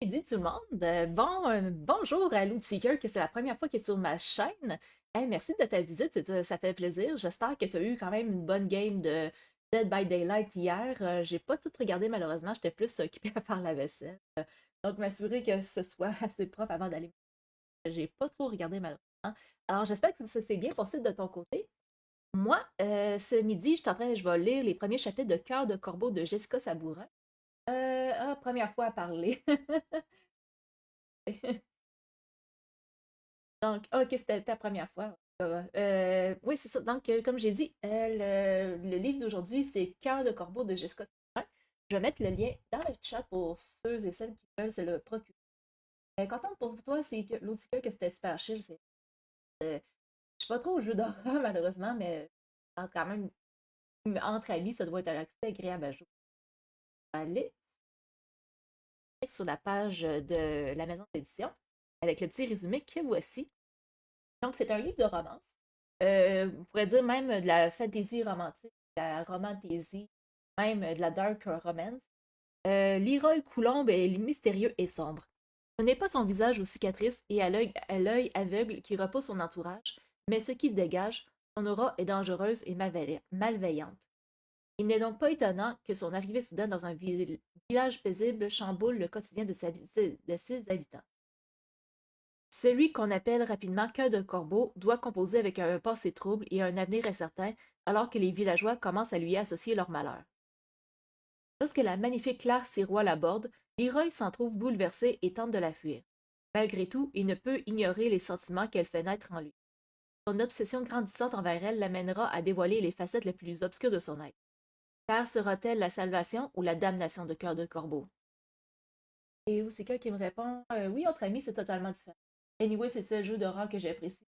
Dit tout le monde. Bonjour à Seeker, que c'est la première fois qu'il est sur ma chaîne. Hey, merci de ta visite, ça fait plaisir. J'espère que tu as eu quand même une bonne game de Dead by Daylight hier. J'ai pas tout regardé malheureusement, j'étais plus occupée à faire la vaisselle. Donc m'assurer que ce soit assez propre avant d'aller. J'ai pas trop regardé malheureusement. Alors j'espère que ça s'est bien passé de ton côté. Moi, ce midi, je vais lire les premiers chapitres de Cœur de Corbeau de Jessica Sabourin. Première fois à parler. Donc, ok, c'était ta première fois. Oui, c'est ça. Donc, comme j'ai dit, le livre d'aujourd'hui, c'est Cœur de corbeau de Jessica Stein. Je vais mettre le lien dans le chat pour ceux et celles qui veulent se le procurer. Contente pour toi, c'est que l'autre que c'était super chill. Je suis pas trop au jeu d'horreur, malheureusement, mais quand même, entre amis, ça doit être assez agréable à jouer. Allez sur la page de la maison d'édition avec le petit résumé que voici. Donc, c'est un livre de romance. On pourrait dire même de la fantasy romantique, de la romantasy, même de la dark romance. Leroy Coulombe est mystérieux et sombre. Ce n'est pas son visage aux cicatrices et à l'œil aveugle qui repousse son entourage, mais ce qui dégage, son aura est dangereuse et malveillante. Il n'est donc pas étonnant que son arrivée soudaine dans un village paisible chamboule le quotidien de ses habitants. Celui qu'on appelle rapidement Cœur de Corbeau doit composer avec un passé trouble et un avenir incertain, alors que les villageois commencent à lui associer leur malheur. Lorsque la magnifique Claire Sirois l'aborde, Leroy s'en trouve bouleversé et tente de la fuir. Malgré tout, il ne peut ignorer les sentiments qu'elle fait naître en lui. Son obsession grandissante envers elle l'amènera à dévoiler les facettes les plus obscures de son être. Claire sera-t-elle la salvation ou la damnation de Cœur de Corbeau? Et c'est quelqu'un qui me répond oui, autre ami, c'est totalement différent. Anyway, c'est ce jeu d'horreur que j'apprécie.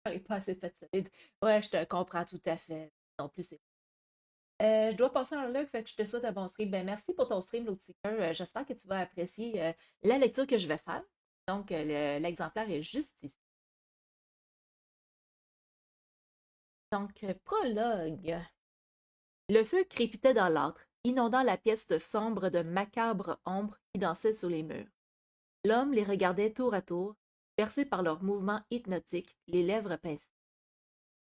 Elle est pas assez faite solide. Ouais, je te comprends tout à fait. Non plus, c'est. Je dois passer un log, fait que je te souhaite un bon stream. Ben, merci pour ton stream, l'autre seeker. J'espère que tu vas apprécier la lecture que je vais faire. Donc, l'exemplaire est juste ici. Donc, prologue. Le feu crépitait dans l'âtre, inondant la pièce de sombre de macabres ombres qui dansaient sur les murs. L'homme les regardait tour à tour, bercé par leurs mouvements hypnotiques, les lèvres pincées.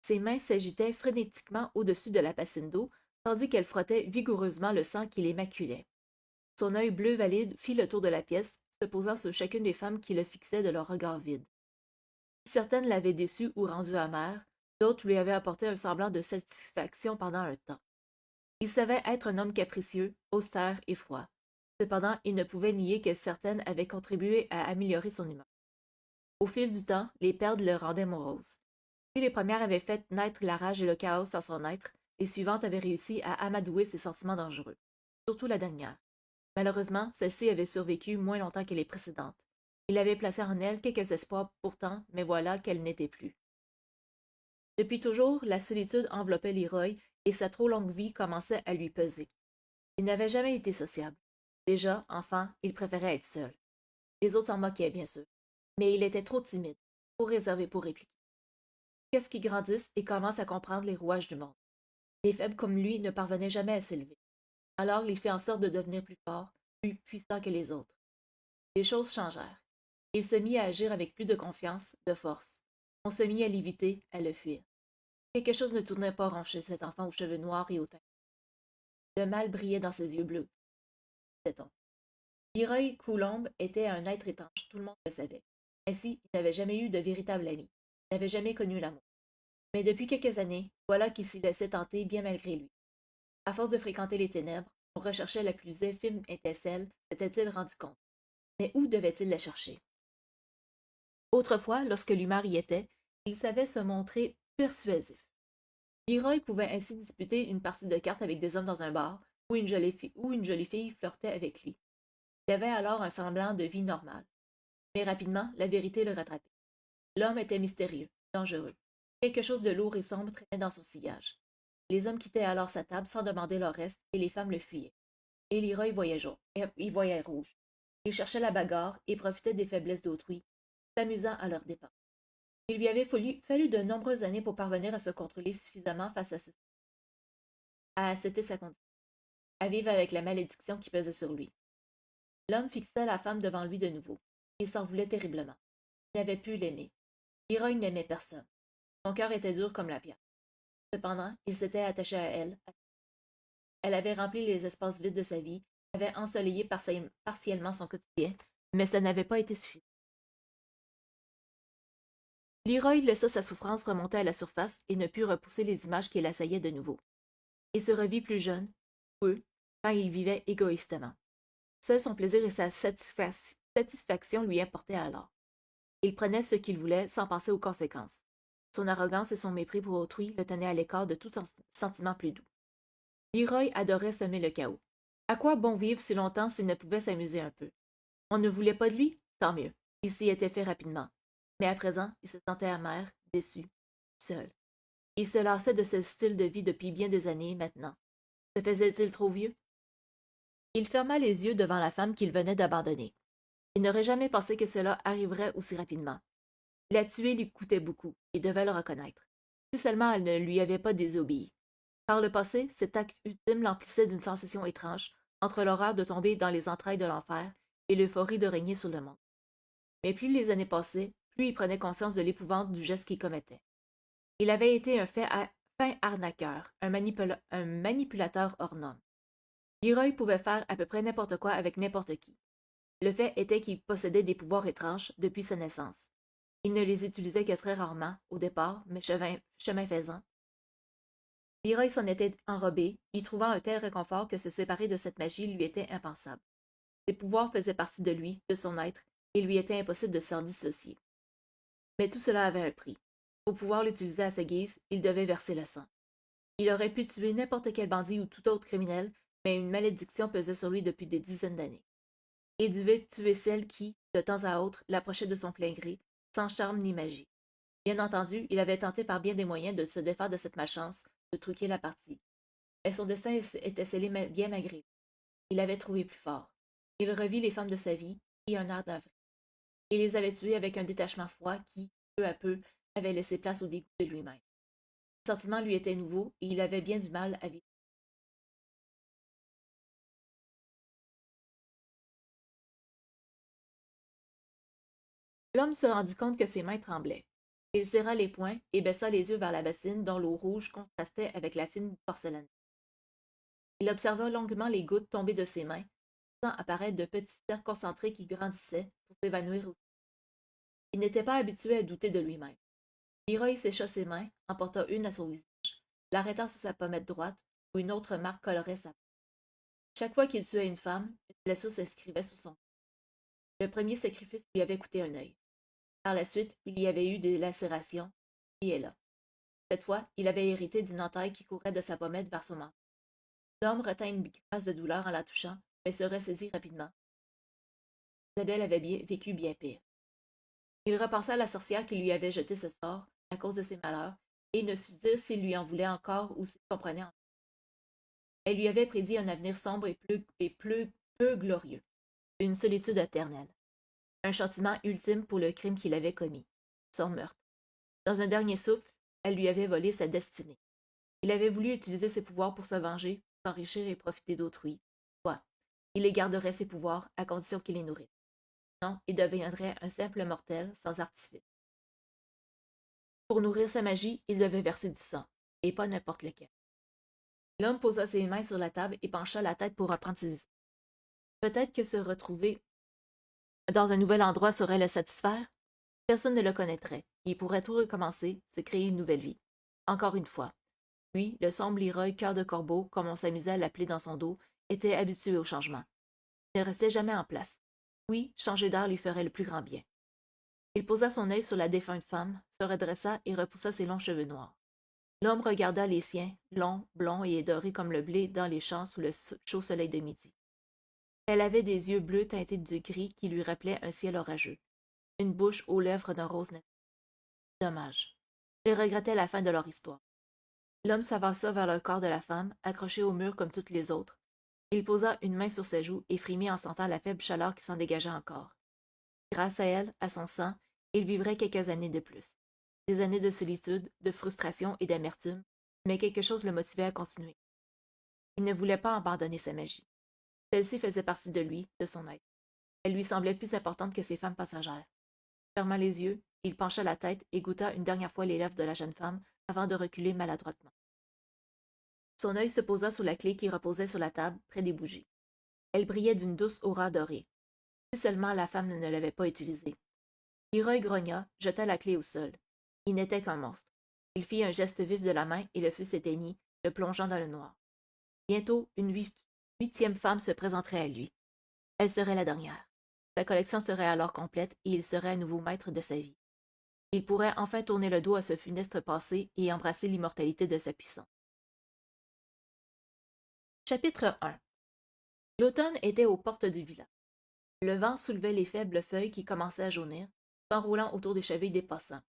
Ses mains s'agitaient frénétiquement au-dessus de la bassine d'eau, tandis qu'elle frottait vigoureusement le sang qui les maculait. Son œil bleu valide fit le tour de la pièce, se posant sur chacune des femmes qui le fixaient de leurs regards vides. Certaines l'avaient déçu ou rendu amer, d'autres lui avaient apporté un semblant de satisfaction pendant un temps. Il savait être un homme capricieux, austère et froid. Cependant, il ne pouvait nier que certaines avaient contribué à améliorer son humeur. Au fil du temps, les pertes le rendaient morose. Si les premières avaient fait naître la rage et le chaos dans son être, les suivantes avaient réussi à amadouer ses sentiments dangereux. Surtout la dernière. Malheureusement, celle-ci avait survécu moins longtemps que les précédentes. Il avait placé en elle quelques espoirs pourtant, mais voilà qu'elle n'était plus. Depuis toujours, la solitude enveloppait Leroy et sa trop longue vie commençait à lui peser. Il n'avait jamais été sociable. Déjà, enfant, il préférait être seul. Les autres s'en moquaient, bien sûr. Mais il était trop timide, trop réservé pour répliquer. Qu'est-ce qui grandisse et commence à comprendre les rouages du monde? Les faibles comme lui ne parvenaient jamais à s'élever. Alors il fait en sorte de devenir plus fort, plus puissant que les autres. Les choses changèrent. Il se mit à agir avec plus de confiance, de force. On se mit à l'éviter, à le fuir. Quelque chose ne tournait pas rond chez cet enfant aux cheveux noirs et au teint. Le mal brillait dans ses yeux bleus, disait-on. Leroy Coulombe était un être étanche, tout le monde le savait. Ainsi, il n'avait jamais eu de véritable ami. Il n'avait jamais connu l'amour. Mais depuis quelques années, voilà qu'il s'y laissait tenter bien malgré lui. À force de fréquenter les ténèbres, on recherchait la plus infime étincelle, s'était-il rendu compte. Mais où devait-il la chercher? Autrefois, lorsque l'humeur y était, il savait se montrer persuasif. Leroy pouvait ainsi disputer une partie de cartes avec des hommes dans un bar, où une jolie fille flirtait avec lui. Il avait alors un semblant de vie normale. Mais rapidement, la vérité le rattrapait. L'homme était mystérieux, dangereux. Quelque chose de lourd et sombre traînait dans son sillage. Les hommes quittaient alors sa table sans demander leur reste, et les femmes le fuyaient. Et Leroy voyait rouge. Il cherchait la bagarre et profitait des faiblesses d'autrui, s'amusant à leurs dépens. Il lui avait fallu de nombreuses années pour parvenir à se contrôler suffisamment face à accepter sa condition, à vivre avec la malédiction qui pesait sur lui. L'homme fixa la femme devant lui de nouveau. Il s'en voulait terriblement. Il n'avait pu l'aimer. Leroy n'aimait personne. Son cœur était dur comme la pierre. Cependant, il s'était attaché à elle. Elle avait rempli les espaces vides de sa vie, avait ensoleillé partiellement son quotidien, mais ça n'avait pas été suffisant. Leroy laissa sa souffrance remonter à la surface et ne put repousser les images qui l'assaillaient de nouveau. Il se revit plus jeune, heureux, quand il vivait égoïstement. Seul son plaisir et sa satisfaction lui importaient alors. Il prenait ce qu'il voulait sans penser aux conséquences. Son arrogance et son mépris pour autrui le tenaient à l'écart de tout sentiment plus doux. Leroy adorait semer le chaos. À quoi bon vivre si longtemps s'il ne pouvait s'amuser un peu? On ne voulait pas de lui? Tant mieux. Il s'y était fait rapidement. Mais à présent, il se sentait amer, déçu, seul. Il se lassait de ce style de vie depuis bien des années maintenant. Se faisait-il trop vieux? Il ferma les yeux devant la femme qu'il venait d'abandonner. Il n'aurait jamais pensé que cela arriverait aussi rapidement. La tuer lui coûtait beaucoup, il devait le reconnaître. Si seulement elle ne lui avait pas désobéi. Par le passé, cet acte ultime l'emplissait d'une sensation étrange, entre l'horreur de tomber dans les entrailles de l'enfer et l'euphorie de régner sur le monde. Mais plus les années passaient, plus il prenait conscience de l'épouvante du geste qu'il commettait. Il avait été un fin arnaqueur, un manipulateur hors norme. Leroy pouvait faire à peu près n'importe quoi avec n'importe qui. Le fait était qu'il possédait des pouvoirs étranges depuis sa naissance. Il ne les utilisait que très rarement, au départ, mais chemin faisant. Leroy s'en était enrobé, y trouvant un tel réconfort que se séparer de cette magie lui était impensable. Ses pouvoirs faisaient partie de lui, de son être, et il lui était impossible de s'en dissocier. Mais tout cela avait un prix. Pour pouvoir l'utiliser à sa guise, il devait verser le sang. Il aurait pu tuer n'importe quel bandit ou tout autre criminel, mais une malédiction pesait sur lui depuis des dizaines d'années. Il devait tuer celle qui, de temps à autre, l'approchait de son plein gré, sans charme ni magie. Bien entendu, il avait tenté par bien des moyens de se défaire de cette malchance, de truquer la partie. Mais son destin était scellé bien malgré lui. Il avait trouvé plus fort. Il revit les femmes de sa vie, et un air d'avril. Il les avait tuées avec un détachement froid qui, peu à peu, avait laissé place au dégoût de lui-même. Le sentiment lui était nouveau, et il avait bien du mal à vivre. L'homme se rendit compte que ses mains tremblaient. Il serra les poings et baissa les yeux vers la bassine dont l'eau rouge contrastait avec la fine porcelaine. Il observa longuement les gouttes tomber de ses mains, sans apparaître de petits cercles concentrés qui grandissaient pour s'évanouir aussi. Il n'était pas habitué à douter de lui-même. Leroy sécha ses mains, en porta une à son visage, l'arrêtant sous sa pommette droite, où une autre marque colorait sa peau. Chaque fois qu'il tuait une femme, une blessure s'inscrivait sous son cou. Le premier sacrifice lui avait coûté un œil. Par la suite, il y avait eu des lacérations, ici et là. Cette fois, il avait hérité d'une entaille qui courait de sa pommette vers son menton. L'homme retint une grimace de douleur en la touchant, mais se ressaisit rapidement. Isabelle avait vécu bien pire. Il repensa à la sorcière qui lui avait jeté ce sort, à cause de ses malheurs, et ne sut dire s'il lui en voulait encore ou s'il comprenait encore. Elle lui avait prédit un avenir sombre et peu glorieux, une solitude éternelle, un châtiment ultime pour le crime qu'il avait commis, son meurtre. Dans un dernier souffle, elle lui avait volé sa destinée. Il avait voulu utiliser ses pouvoirs pour se venger, s'enrichir et profiter d'autrui. Quoi? Il les garderait ses pouvoirs à condition qu'il les nourrisse. Non, il deviendrait un simple mortel sans artifice. Pour nourrir sa magie, il devait verser du sang, et pas n'importe lequel. L'homme posa ses mains sur la table et pencha la tête pour reprendre ses esprits. Peut-être que se retrouver dans un nouvel endroit saurait le satisfaire. Personne ne le connaîtrait. Il pourrait tout recommencer, se créer une nouvelle vie. Encore une fois. Lui, le sombre Leroy cœur de corbeau, comme on s'amusait à l'appeler dans son dos, était habitué au changement. Il ne restait jamais en place. Oui, changer d'air lui ferait le plus grand bien. Il posa son œil sur la défunte femme, se redressa et repoussa ses longs cheveux noirs. L'homme regarda les siens, longs, blonds et dorés comme le blé dans les champs sous le chaud soleil de midi. Elle avait des yeux bleus teintés de gris qui lui rappelaient un ciel orageux, une bouche aux lèvres d'un rose net. Dommage. Il regrettait la fin de leur histoire. L'homme s'avança vers le corps de la femme, accroché au mur comme toutes les autres. Il posa une main sur ses joues et frémit en sentant la faible chaleur qui s'en dégageait encore. Grâce à elle, à son sang, il vivrait quelques années de plus. Des années de solitude, de frustration et d'amertume, mais quelque chose le motivait à continuer. Il ne voulait pas abandonner sa magie. Celle-ci faisait partie de lui, de son être. Elle lui semblait plus importante que ses femmes passagères. Fermant les yeux, il pencha la tête et goûta une dernière fois les lèvres de la jeune femme avant de reculer maladroitement. Son œil se posa sur la clé qui reposait sur la table, près des bougies. Elle brillait d'une douce aura dorée. Si seulement la femme ne l'avait pas utilisée. Leroy grogna, jeta la clé au sol. Il n'était qu'un monstre. Il fit un geste vif de la main et le feu s'éteignit, le plongeant dans le noir. Bientôt, une huitième femme se présenterait à lui. Elle serait la dernière. Sa collection serait alors complète et il serait à nouveau maître de sa vie. Il pourrait enfin tourner le dos à ce funeste passé et embrasser l'immortalité de sa puissance. Chapitre 1. L'automne était aux portes du village. Le vent soulevait les faibles feuilles qui commençaient à jaunir, s'enroulant autour des chevilles des passants.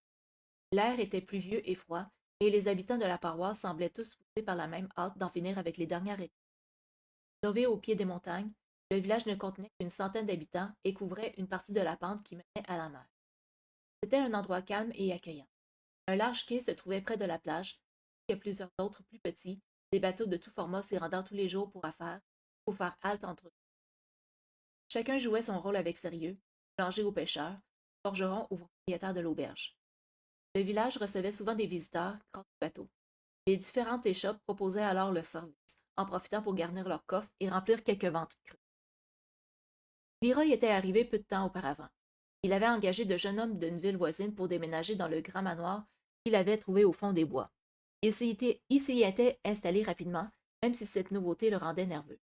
L'air était pluvieux et froid, et les habitants de la paroisse semblaient tous poussés par la même hâte d'en finir avec les dernières études. Lové au pied des montagnes, le village ne contenait qu'une centaine d'habitants et couvrait une partie de la pente qui menait à la mer. C'était un endroit calme et accueillant. Un large quai se trouvait près de la plage, et plusieurs autres plus petits, des bateaux de tout format s'y rendant tous les jours pour faire halte entre eux. Chacun jouait son rôle avec sérieux, boulanger aux pêcheurs, forgeron aux propriétaires de l'auberge. Le village recevait souvent des visiteurs grâce aux bateaux. Les différentes échoppes proposaient alors leur service, en profitant pour garnir leurs coffres et remplir quelques ventes crues. Leroy était arrivé peu de temps auparavant. Il avait engagé de jeunes hommes d'une ville voisine pour déménager dans le grand manoir qu'il avait trouvé au fond des bois. Il s'y était installé rapidement, même si cette nouveauté le rendait nerveux.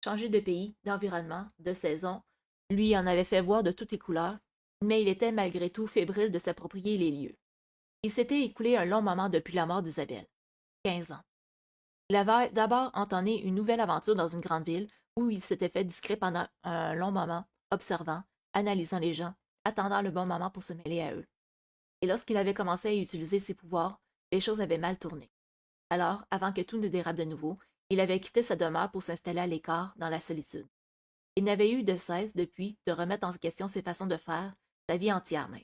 Changer de pays, d'environnement, de saison, lui en avait fait voir de toutes les couleurs, mais il était malgré tout fébrile de s'approprier les lieux. Il s'était écoulé un long moment depuis la mort d'Isabelle, 15 ans. Il avait d'abord entamé une nouvelle aventure dans une grande ville où il s'était fait discret pendant un long moment, observant, analysant les gens, attendant le bon moment pour se mêler à eux. Et lorsqu'il avait commencé à utiliser ses pouvoirs, les choses avaient mal tourné. Alors, avant que tout ne dérape de nouveau, il avait quitté sa demeure pour s'installer à l'écart, dans la solitude. Il n'avait eu de cesse, depuis, de remettre en question ses façons de faire, sa vie entière même.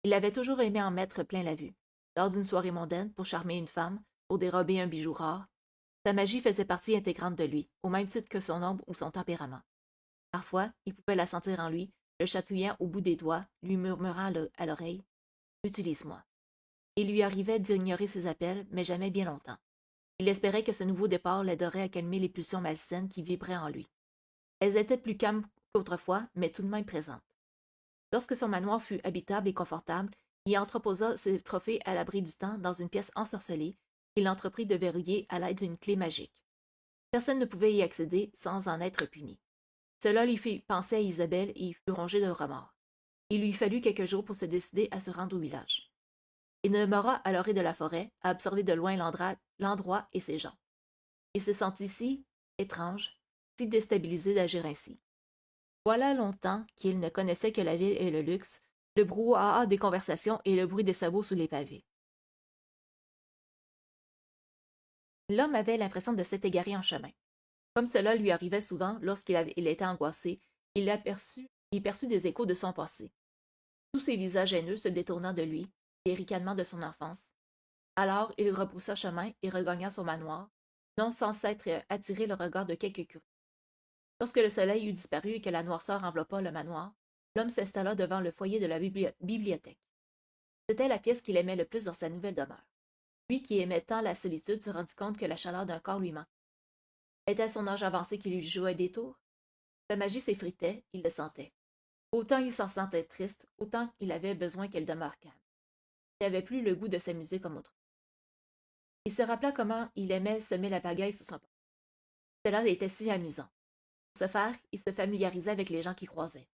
Il avait toujours aimé en mettre plein la vue. Lors d'une soirée mondaine, pour charmer une femme, pour dérober un bijou rare, sa magie faisait partie intégrante de lui, au même titre que son ombre ou son tempérament. Parfois, il pouvait la sentir en lui, le chatouillant au bout des doigts, lui murmurant à l'oreille « Utilise-moi ». Il lui arrivait d'ignorer ses appels, mais jamais bien longtemps. Il espérait que ce nouveau départ l'aiderait à calmer les pulsions malsaines qui vibraient en lui. Elles étaient plus calmes qu'autrefois, mais tout de même présentes. Lorsque son manoir fut habitable et confortable, il entreposa ses trophées à l'abri du temps dans une pièce ensorcelée qu'il entreprit de verrouiller à l'aide d'une clé magique. Personne ne pouvait y accéder sans en être puni. Cela lui fit penser à Isabelle et il fut rongé de remords. Il lui fallut quelques jours pour se décider à se rendre au village. Il demeura à l'orée de la forêt, à observer de loin l'endroit et ses gens. Il se sentit si étrange, si déstabilisé d'agir ainsi. Voilà longtemps qu'il ne connaissait que la ville et le luxe, le brouhaha des conversations et le bruit des sabots sous les pavés. L'homme avait l'impression de s'être égaré en chemin. Comme cela lui arrivait souvent il était angoissé, il perçut des échos de son passé. Tous ces visages haineux se détournant de lui, les ricanements de son enfance. Alors il rebroussa chemin et regagna son manoir, non sans s'être attiré le regard de quelques curieux. Lorsque le soleil eut disparu et que la noirceur enveloppa le manoir, l'homme s'installa devant le foyer de la bibliothèque. C'était la pièce qu'il aimait le plus dans sa nouvelle demeure. Lui qui aimait tant la solitude se rendit compte que la chaleur d'un corps lui manquait. Était son âge avancé qui lui jouait des tours? Sa magie s'effritait, il le sentait. Autant il s'en sentait triste, autant il avait besoin qu'elle demeure calme. Il n'avait plus le goût de s'amuser comme autre. Il se rappela comment il aimait semer la pagaille sous son porte. Cela était si amusant. Pour ce faire, il se familiarisait avec les gens qu'il croisait.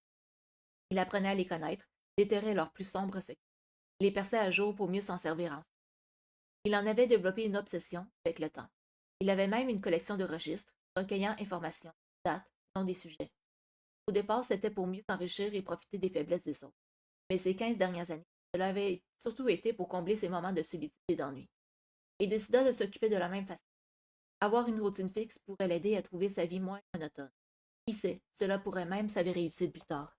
Il apprenait à les connaître, déterrait leurs plus sombres secrets. Il les perçait à jour pour mieux s'en servir ensuite. Il en avait développé une obsession avec le temps. Il avait même une collection de registres, recueillant informations, dates, noms des sujets. Au départ, c'était pour mieux s'enrichir et profiter des faiblesses des autres. Mais ces 15 dernières années, cela avait surtout été pour combler ses moments de solitude et d'ennui. Il décida de s'occuper de la même façon. Avoir une routine fixe pourrait l'aider à trouver sa vie moins monotone. Qui sait, cela pourrait même s'avérer utile plus tard.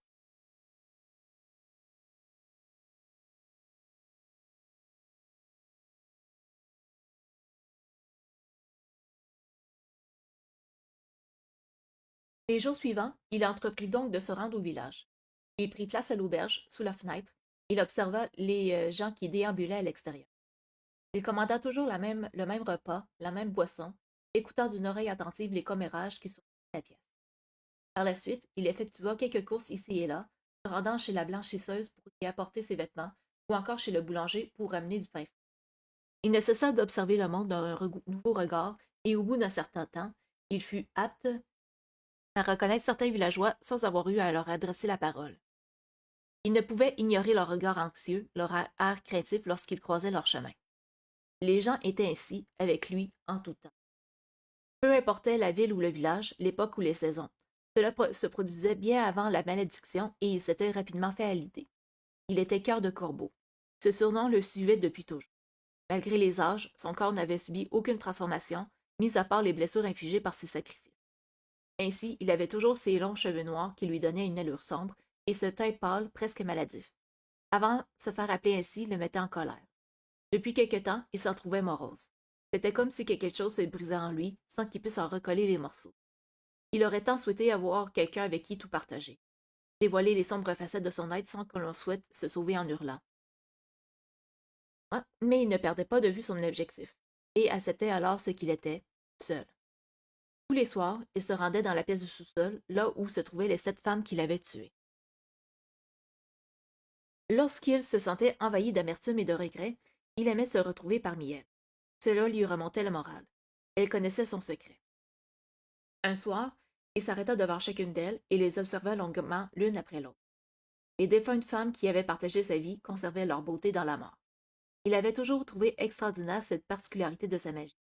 Les jours suivants, il entreprit donc de se rendre au village. Il prit place à l'auberge, sous la fenêtre. Il observa les gens qui déambulaient à l'extérieur. Il commanda toujours le même repas, la même boisson, écoutant d'une oreille attentive les commérages qui surveillaient la pièce. Par la suite, il effectua quelques courses ici et là, se rendant chez la blanchisseuse pour y apporter ses vêtements, ou encore chez le boulanger pour ramener du pain frais. Il ne cessa d'observer le monde d'un nouveau regard, et au bout d'un certain temps, il fut apte à reconnaître certains villageois sans avoir eu à leur adresser la parole. Il ne pouvait ignorer leur regard anxieux, leur air craintif lorsqu'ils croisaient leur chemin. Les gens étaient ainsi, avec lui, en tout temps. Peu importait la ville ou le village, l'époque ou les saisons. Cela se produisait bien avant la malédiction et il s'était rapidement fait à l'idée. Il était cœur de corbeau. Ce surnom le suivait depuis toujours. Malgré les âges, son corps n'avait subi aucune transformation, mis à part les blessures infligées par ses sacrifices. Ainsi, il avait toujours ses longs cheveux noirs qui lui donnaient une allure sombre et ce teint pâle presque maladif. Avant, se faire appeler ainsi le mettait en colère. Depuis quelque temps, il s'en trouvait morose. C'était comme si quelque chose se brisait en lui sans qu'il puisse en recoller les morceaux. Il aurait tant souhaité avoir quelqu'un avec qui tout partager, dévoiler les sombres facettes de son être sans que l'on souhaite se sauver en hurlant. Ah, mais il ne perdait pas de vue son objectif, et acceptait alors ce qu'il était, seul. Tous les soirs, il se rendait dans la pièce du sous-sol, là où se trouvaient les 7 femmes qu'il avait tuées. Lorsqu'il se sentait envahi d'amertume et de regret, il aimait se retrouver parmi elles. Cela lui remontait le moral. Elle connaissait son secret. Un soir, il s'arrêta devant chacune d'elles et les observa longuement l'une après l'autre. Les défuntes femmes qui avaient partagé sa vie conservaient leur beauté dans la mort. Il avait toujours trouvé extraordinaire cette particularité de sa magie.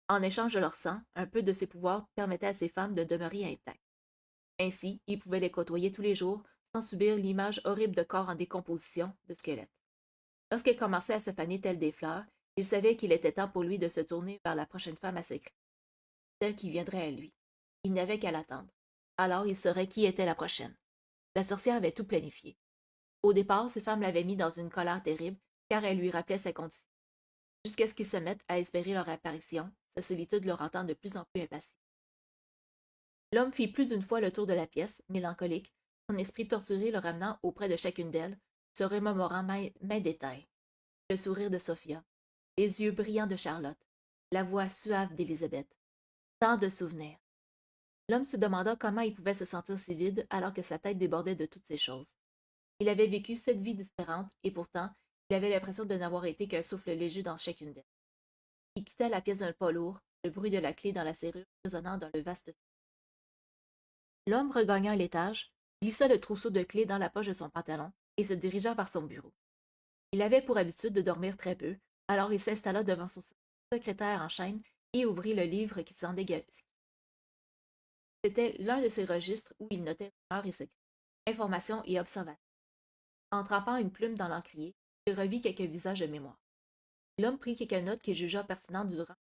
En échange de leur sang, un peu de ses pouvoirs permettait à ces femmes de demeurer intactes. Ainsi, il pouvait les côtoyer tous les jours sans subir l'image horrible de corps en décomposition, de squelettes. Lorsqu'elles commençaient à se faner telles des fleurs, il savait qu'il était temps pour lui de se tourner vers la prochaine femme à ses cris, celle qui viendrait à lui. Il n'avait qu'à l'attendre. Alors il saurait qui était la prochaine. La sorcière avait tout planifié. Au départ, ces femmes l'avaient mis dans une colère terrible, car elles lui rappelaient sa condition. Jusqu'à ce qu'il se mette à espérer leur apparition, sa solitude le rendant de plus en plus impatient. L'homme fit plus d'une fois le tour de la pièce, mélancolique, son esprit torturé le ramenant auprès de chacune d'elles, se remémorant maint détail. Le sourire de Sophia, les yeux brillants de Charlotte, la voix suave d'Élisabeth. Tant de souvenirs. L'homme se demanda comment il pouvait se sentir si vide alors que sa tête débordait de toutes ces choses. Il avait vécu 7 vies différentes et pourtant, il avait l'impression de n'avoir été qu'un souffle léger dans chacune d'elles. Il quittait la pièce d'un pas lourd, le bruit de la clé dans la serrure résonnant dans le vaste. L'homme regagna l'étage, glissa le trousseau de clés dans la poche de son pantalon et se dirigea vers son bureau. Il avait pour habitude de dormir très peu, alors il s'installa devant son secrétaire en chaîne et ouvrit le livre qui s'en dégageait. C'était l'un de ses registres où il notait rumeurs et secrets, informations et observations. En trempant une plume dans l'encrier, il revit quelques visages de mémoire. L'homme prit quelques notes qu'il jugea pertinentes durant.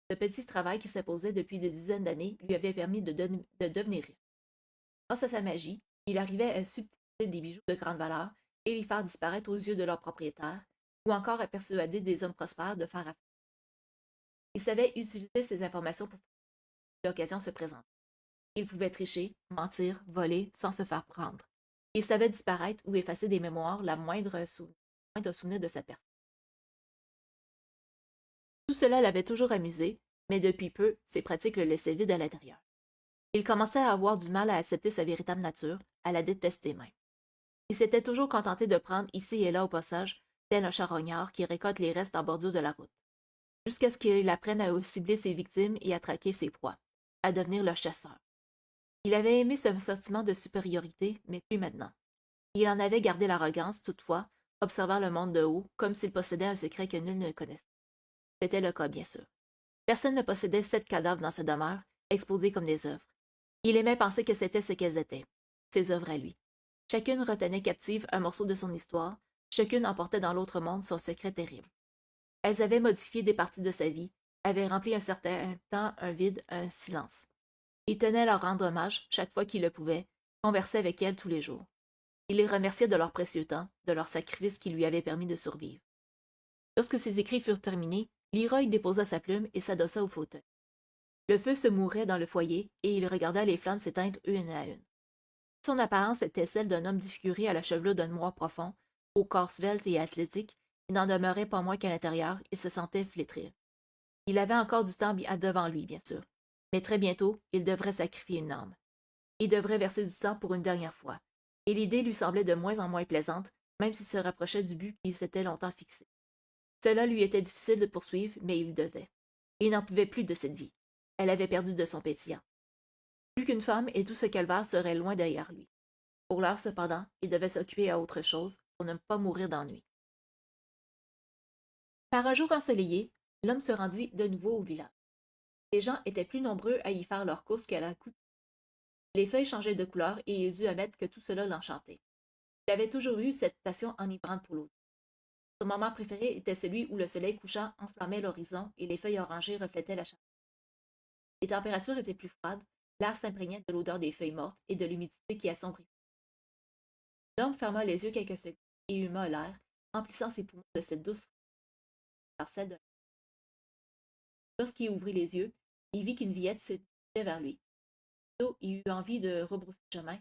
Ce petit travail qui s'imposait depuis des dizaines d'années lui avait permis de devenir riche. Grâce à sa magie, il arrivait à subtiliser des bijoux de grande valeur et les faire disparaître aux yeux de leurs propriétaires, ou encore à persuader des hommes prospères de faire affaire. Il savait utiliser ces informations pour que l'occasion se présente. Il pouvait tricher, mentir, voler sans se faire prendre. Il savait disparaître ou effacer des mémoires la moindre souvenir de sa personne. Tout cela l'avait toujours amusé, mais depuis peu, ses pratiques le laissaient vide à l'intérieur. Il commençait à avoir du mal à accepter sa véritable nature, à la détester même. Il s'était toujours contenté de prendre ici et là au passage, tel un charognard qui récolte les restes en bordure de la route, jusqu'à ce qu'il apprenne à cibler ses victimes et à traquer ses proies, à devenir le chasseur. Il avait aimé ce sentiment de supériorité, mais plus maintenant. Il en avait gardé l'arrogance, toutefois, observant le monde de haut, comme s'il possédait un secret que nul ne connaissait. C'était le cas, bien sûr. Personne ne possédait 7 cadavres dans sa demeure, exposés comme des œuvres. Il aimait penser que c'était ce qu'elles étaient, ses œuvres à lui. Chacune retenait captive un morceau de son histoire, chacune emportait dans l'autre monde son secret terrible. Elles avaient modifié des parties de sa vie, avaient rempli un certain temps un vide, un silence. Il tenait à leur rendre hommage chaque fois qu'il le pouvait, conversait avec elles tous les jours. Il les remerciait de leur précieux temps, de leur sacrifice qui lui avait permis de survivre. Lorsque ses écrits furent terminés, Leroy déposa sa plume et s'adossa au fauteuil. Le feu se mourait dans le foyer, et il regarda les flammes s'éteindre une à une. Son apparence était celle d'un homme défiguré à la chevelure d'un noir profond, au corps svelte et athlétique, il n'en demeurait pas moins qu'à l'intérieur, il se sentait flétrir. Il avait encore du temps devant lui, bien sûr, mais très bientôt, il devrait sacrifier une âme. Il devrait verser du sang pour une dernière fois, et l'idée lui semblait de moins en moins plaisante, même s'il se rapprochait du but qu'il s'était longtemps fixé. Cela lui était difficile de poursuivre, mais il devait. Il n'en pouvait plus de cette vie. Elle avait perdu de son pétillant. Plus qu'une femme et tout ce calvaire serait loin derrière lui. Pour l'heure, cependant, il devait s'occuper à autre chose pour ne pas mourir d'ennui. Par un jour ensoleillé, l'homme se rendit de nouveau au village. Les gens étaient plus nombreux à y faire leurs courses qu'à la couture. Les feuilles changeaient de couleur et il dut admettre que tout cela l'enchantait. Il avait toujours eu cette passion enivrante pour l'automne. Son moment préféré était celui où le soleil couchant enflammait l'horizon et les feuilles orangées reflétaient la chaleur. Les températures étaient plus froides, l'air s'imprégnait de l'odeur des feuilles mortes et de l'humidité qui assombrit. L'homme ferma les yeux quelques secondes et huma l'air, emplissant ses poumons de cette douce fraîcheur de... Lorsqu'il ouvrit les yeux, il vit qu'une Villette se dirigeait vers lui. Aussitôt, il eut envie de rebrousser chemin.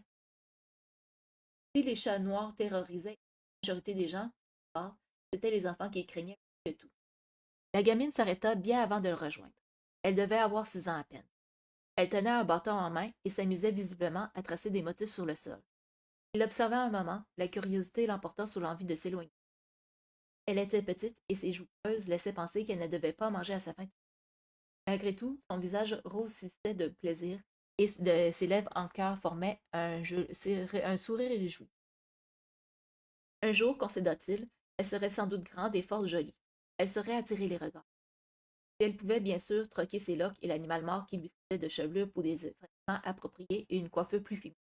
Si les chats noirs terrorisaient la majorité des gens, or, c'étaient les enfants qui craignaient plus que tout. La gamine s'arrêta bien avant de le rejoindre. Elle devait avoir 6 ans à peine. Elle tenait un bâton en main et s'amusait visiblement à tracer des motifs sur le sol. Il l'observa un moment, la curiosité l'emportant sur l'envie de s'éloigner. Elle était petite et ses joues creuses laissaient penser qu'elle ne devait pas manger à sa faim. Malgré tout, son visage grossissait de plaisir et ses lèvres en cœur formaient un sourire réjoui. Un jour, concéda-t-il, elle serait sans doute grande et fort jolie. Elle saurait attirer les regards. Si elle pouvait bien sûr troquer ses loques et l'animal mort qui lui servait de chevelure pour des vêtements appropriés et une coiffure plus féminine.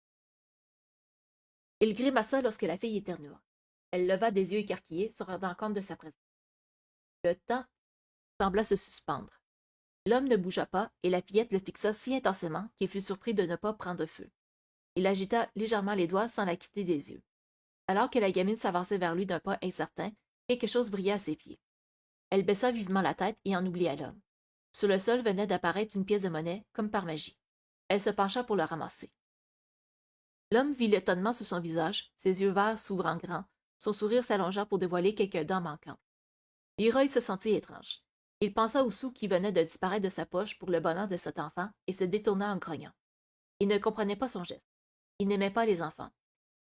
Il grimaça lorsque la fille éternua. Elle leva des yeux écarquillés, se rendant compte de sa présence. Le temps sembla se suspendre. L'homme ne bougea pas, et la fillette le fixa si intensément qu'il fut surpris de ne pas prendre feu. Il agita légèrement les doigts sans la quitter des yeux. Alors que la gamine s'avançait vers lui d'un pas incertain, quelque chose brilla à ses pieds. Elle baissa vivement la tête et en oublia l'homme. Sur le sol venait d'apparaître une pièce de monnaie, comme par magie. Elle se pencha pour le ramasser. L'homme vit l'étonnement sur son visage, ses yeux verts s'ouvrant grands, son sourire s'allongea pour dévoiler quelques dents manquantes. Leroy se sentit étrange. Il pensa aux sous qui venaient de disparaître de sa poche pour le bonheur de cet enfant et se détourna en grognant. Il ne comprenait pas son geste. Il n'aimait pas les enfants.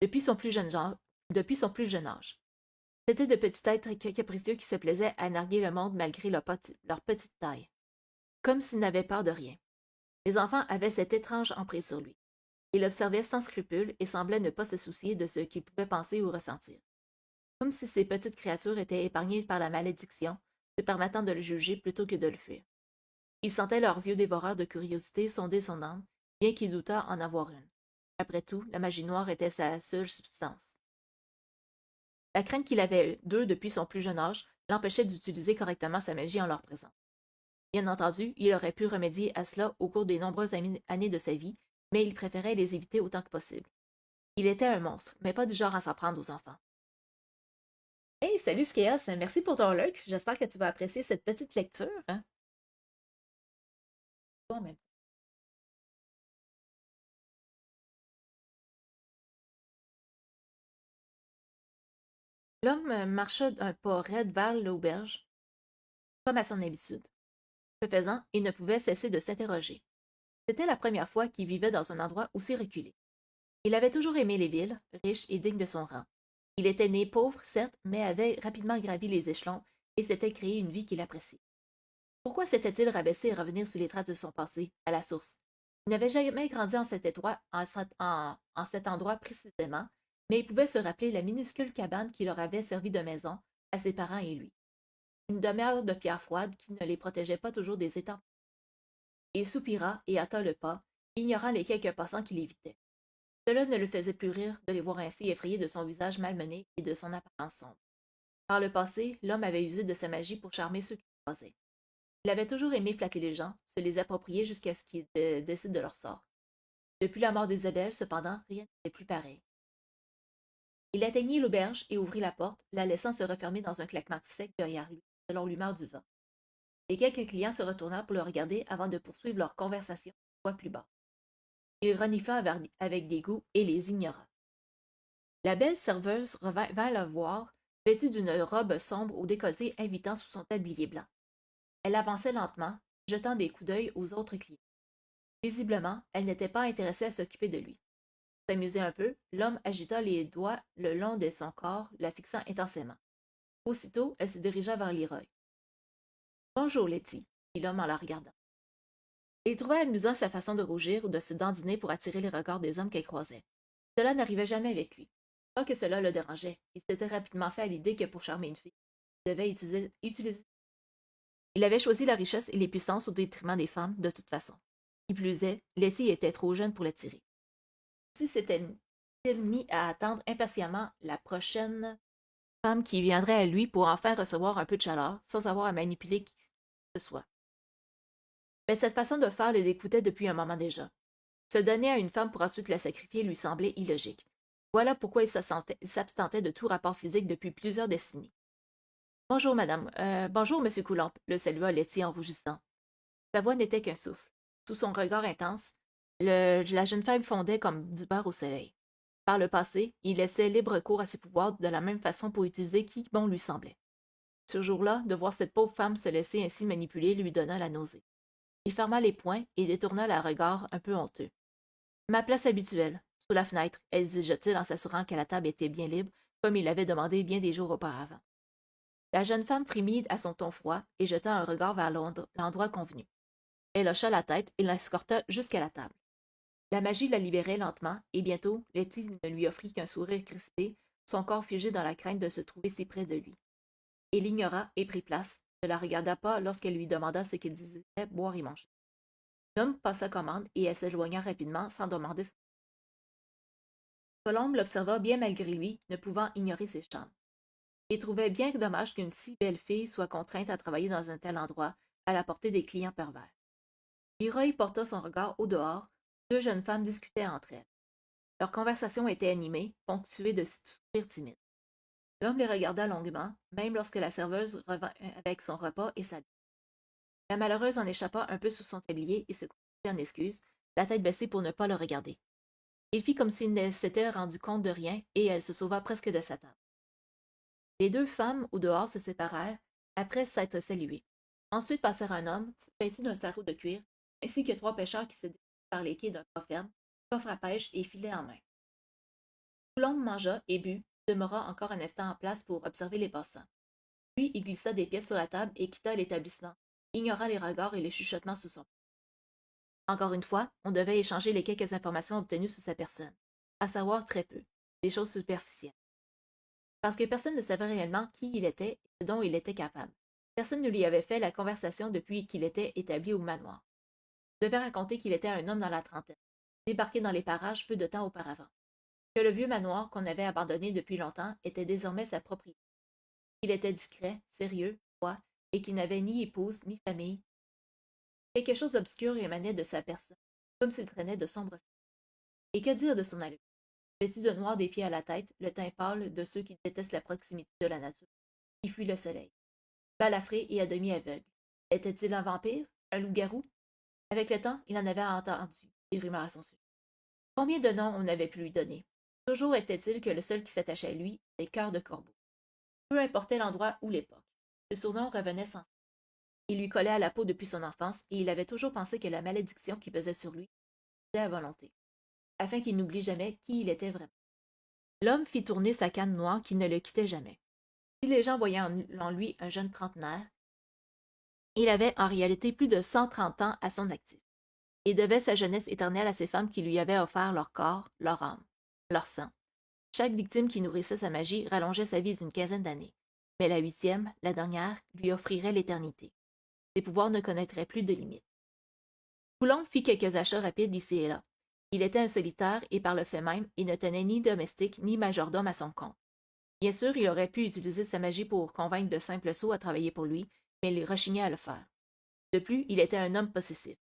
Depuis son plus jeune âge. C'étaient de petits êtres capricieux qui se plaisaient à narguer le monde malgré leur petite taille. Comme s'ils n'avaient peur de rien. Les enfants avaient cette étrange emprise sur lui. Il observait sans scrupule et semblait ne pas se soucier de ce qu'il pouvait penser ou ressentir. Comme si ces petites créatures étaient épargnées par la malédiction, se permettant de le juger plutôt que de le fuir. Il sentait leurs yeux dévoreurs de curiosité sonder son âme, bien qu'il doutât en avoir une. Après tout, la magie noire était sa seule substance. La crainte qu'il avait d'eux depuis son plus jeune âge l'empêchait d'utiliser correctement sa magie en leur présence. Bien entendu, il aurait pu remédier à cela au cours des nombreuses années de sa vie, mais il préférait les éviter autant que possible. Il était un monstre, mais pas du genre à s'en prendre aux enfants. Hey, salut Skeas, merci pour ton look. J'espère que tu vas apprécier cette petite lecture. Hein? Toi-même. L'homme marcha d'un pas raide vers l'auberge, comme à son habitude. Ce faisant, il ne pouvait cesser de s'interroger. C'était la première fois qu'il vivait dans un endroit aussi reculé. Il avait toujours aimé les villes, riches et dignes de son rang. Il était né pauvre, certes, mais avait rapidement gravi les échelons et s'était créé une vie qu'il appréciait. Pourquoi s'était-il rabaissé à revenir sur les traces de son passé, à la source? Il n'avait jamais grandi en cet endroit précisément, mais il pouvait se rappeler la minuscule cabane qui leur avait servi de maison à ses parents et lui. Une demeure de pierre froide qui ne les protégeait pas toujours des étangs. Il soupira et hâta le pas, ignorant les quelques passants qui l'évitaient. Cela ne le faisait plus rire de les voir ainsi effrayés de son visage malmené et de son apparence sombre. Par le passé, l'homme avait usé de sa magie pour charmer ceux qui le croisaient. Il avait toujours aimé flatter les gens, se les approprier jusqu'à ce qu'ils décident de leur sort. Depuis la mort d'Isabelle, cependant, rien n'était plus pareil. Il atteignit l'auberge et ouvrit la porte, la laissant se refermer dans un claquement sec derrière lui, selon l'humeur du vent. Les quelques clients se retournèrent pour le regarder avant de poursuivre leur conversation une fois plus bas. Il renifla avec dégoût et les ignora. La belle serveuse vint la voir, vêtue d'une robe sombre au décolleté invitant sous son tablier blanc. Elle avançait lentement, jetant des coups d'œil aux autres clients. Visiblement, elle n'était pas intéressée à s'occuper de lui. Pour s'amuser un peu, l'homme agita les doigts le long de son corps, la fixant intensément. Aussitôt, elle se dirigea vers Leroy. Bonjour, Letty, dit l'homme en la regardant. Il trouvait amusant sa façon de rougir ou de se dandiner pour attirer les regards des hommes qu'elle croisait. Cela n'arrivait jamais avec lui. Pas que cela le dérangeait, il s'était rapidement fait à l'idée que pour charmer une fille, il devait utiliser. Il avait choisi la richesse et les puissances au détriment des femmes, de toute façon. Qui plus est, Letty était trop jeune pour l'attirer. Aussi s'était-il mis à attendre impatiemment la prochaine femme qui viendrait à lui pour enfin recevoir un peu de chaleur, sans avoir à manipuler qui que ce soit. Mais cette façon de faire le dégoûtait depuis un moment déjà. Se donner à une femme pour ensuite la sacrifier lui semblait illogique. Voilà pourquoi il s'abstentait de tout rapport physique depuis plusieurs décennies. Bonjour, madame. Bonjour, monsieur Coulomb, le salua Letty en rougissant. Sa voix n'était qu'un souffle. Sous son regard intense, la jeune femme fondait comme du beurre au soleil. Par le passé, il laissait libre cours à ses pouvoirs de la même façon pour utiliser qui bon lui semblait. Ce jour-là, de voir cette pauvre femme se laisser ainsi manipuler lui donna la nausée. Il ferma les poings et détourna le regard un peu honteux. Ma place habituelle, sous la fenêtre, exigea-t-il en s'assurant que la table était bien libre, comme il l'avait demandé bien des jours auparavant. La jeune femme frémit à son ton froid et jeta un regard vers l'endroit convenu. Elle hocha la tête et l'escorta jusqu'à la table. La magie la libérait lentement, et bientôt, Letty ne lui offrit qu'un sourire crispé, son corps figé dans la crainte de se trouver si près de lui. Il l'ignora et prit place, ne la regarda pas lorsqu'elle lui demanda ce qu'il disait boire et manger. L'homme passa commande et elle s'éloigna rapidement sans demander son... Colombe l'observa bien malgré lui, ne pouvant ignorer ses chambres. Il trouvait bien dommage qu'une si belle fille soit contrainte à travailler dans un tel endroit, à la portée des clients pervers. Leroy porta son regard au dehors, deux jeunes femmes discutaient entre elles. Leur conversation était animée, ponctuée de sourires timides. L'homme les regarda longuement, même lorsque la serveuse revint avec son repas et sa... La malheureuse en échappa un peu sous son tablier et se couvrit en excuse, la tête baissée pour ne pas le regarder. Il fit comme s'il ne s'était rendu compte de rien, et elle se sauva presque de sa table. Les deux femmes au dehors se séparèrent, après s'être saluées. Ensuite passèrent un homme, vêtu d'un sarrau de cuir, ainsi que trois pêcheurs qui se dirigeaient par les quais d'un port ferme, coffre à pêche et filet en main. Coulomb mangea et but, demeura encore un instant en place pour observer les passants. Puis il glissa des pièces sur la table et quitta l'établissement, ignorant les regards et les chuchotements sous son... Encore une fois, on devait échanger les quelques informations obtenues sur sa personne, à savoir très peu, des choses superficielles. Parce que personne ne savait réellement qui il était et ce dont il était capable. Personne ne lui avait fait la conversation depuis qu'il était établi au manoir. Il devait raconter qu'il était un homme dans la trentaine, débarqué dans les parages peu de temps auparavant, que le vieux manoir qu'on avait abandonné depuis longtemps était désormais sa propriété. Il était discret, sérieux, froid, et qu'il n'avait ni épouse ni famille. Quelque chose d'obscur émanait de sa personne, comme s'il traînait de sombres... Et que dire de son allure? Vêtu de noir des pieds à la tête, le teint pâle de ceux qui détestent la proximité de la nature, qui fuient le soleil. Balafré et à demi aveugle. Était-il un vampire? Un loup-garou? Avec le temps, il en avait entendu des rumeurs à son sujet. Combien de noms on avait pu lui donner? Toujours était-il que le seul qui s'attachait à lui était Cœur de Corbeau. Peu importait l'endroit ou l'époque. Ce surnom revenait sans cesse. Il lui collait à la peau depuis son enfance et il avait toujours pensé que la malédiction qui pesait sur lui était à volonté, afin qu'il n'oublie jamais qui il était vraiment. L'homme fit tourner sa canne noire qui ne le quittait jamais. Si les gens voyaient en lui un jeune trentenaire, il avait en réalité plus de 130 ans à son actif, et devait sa jeunesse éternelle à ces femmes qui lui avaient offert leur corps, leur âme, leur sang. Chaque victime qui nourrissait sa magie rallongeait sa vie d'une quinzaine d'années, mais la huitième, la dernière, lui offrirait l'éternité. Ses pouvoirs ne connaîtraient plus de limites. Coulomb fit quelques achats rapides ici et là. Il était un solitaire et par le fait même, il ne tenait ni domestique ni majordome à son compte. Bien sûr, il aurait pu utiliser sa magie pour convaincre de simples sots à travailler pour lui, mais il rechignait à le faire. De plus, il était un homme possessif.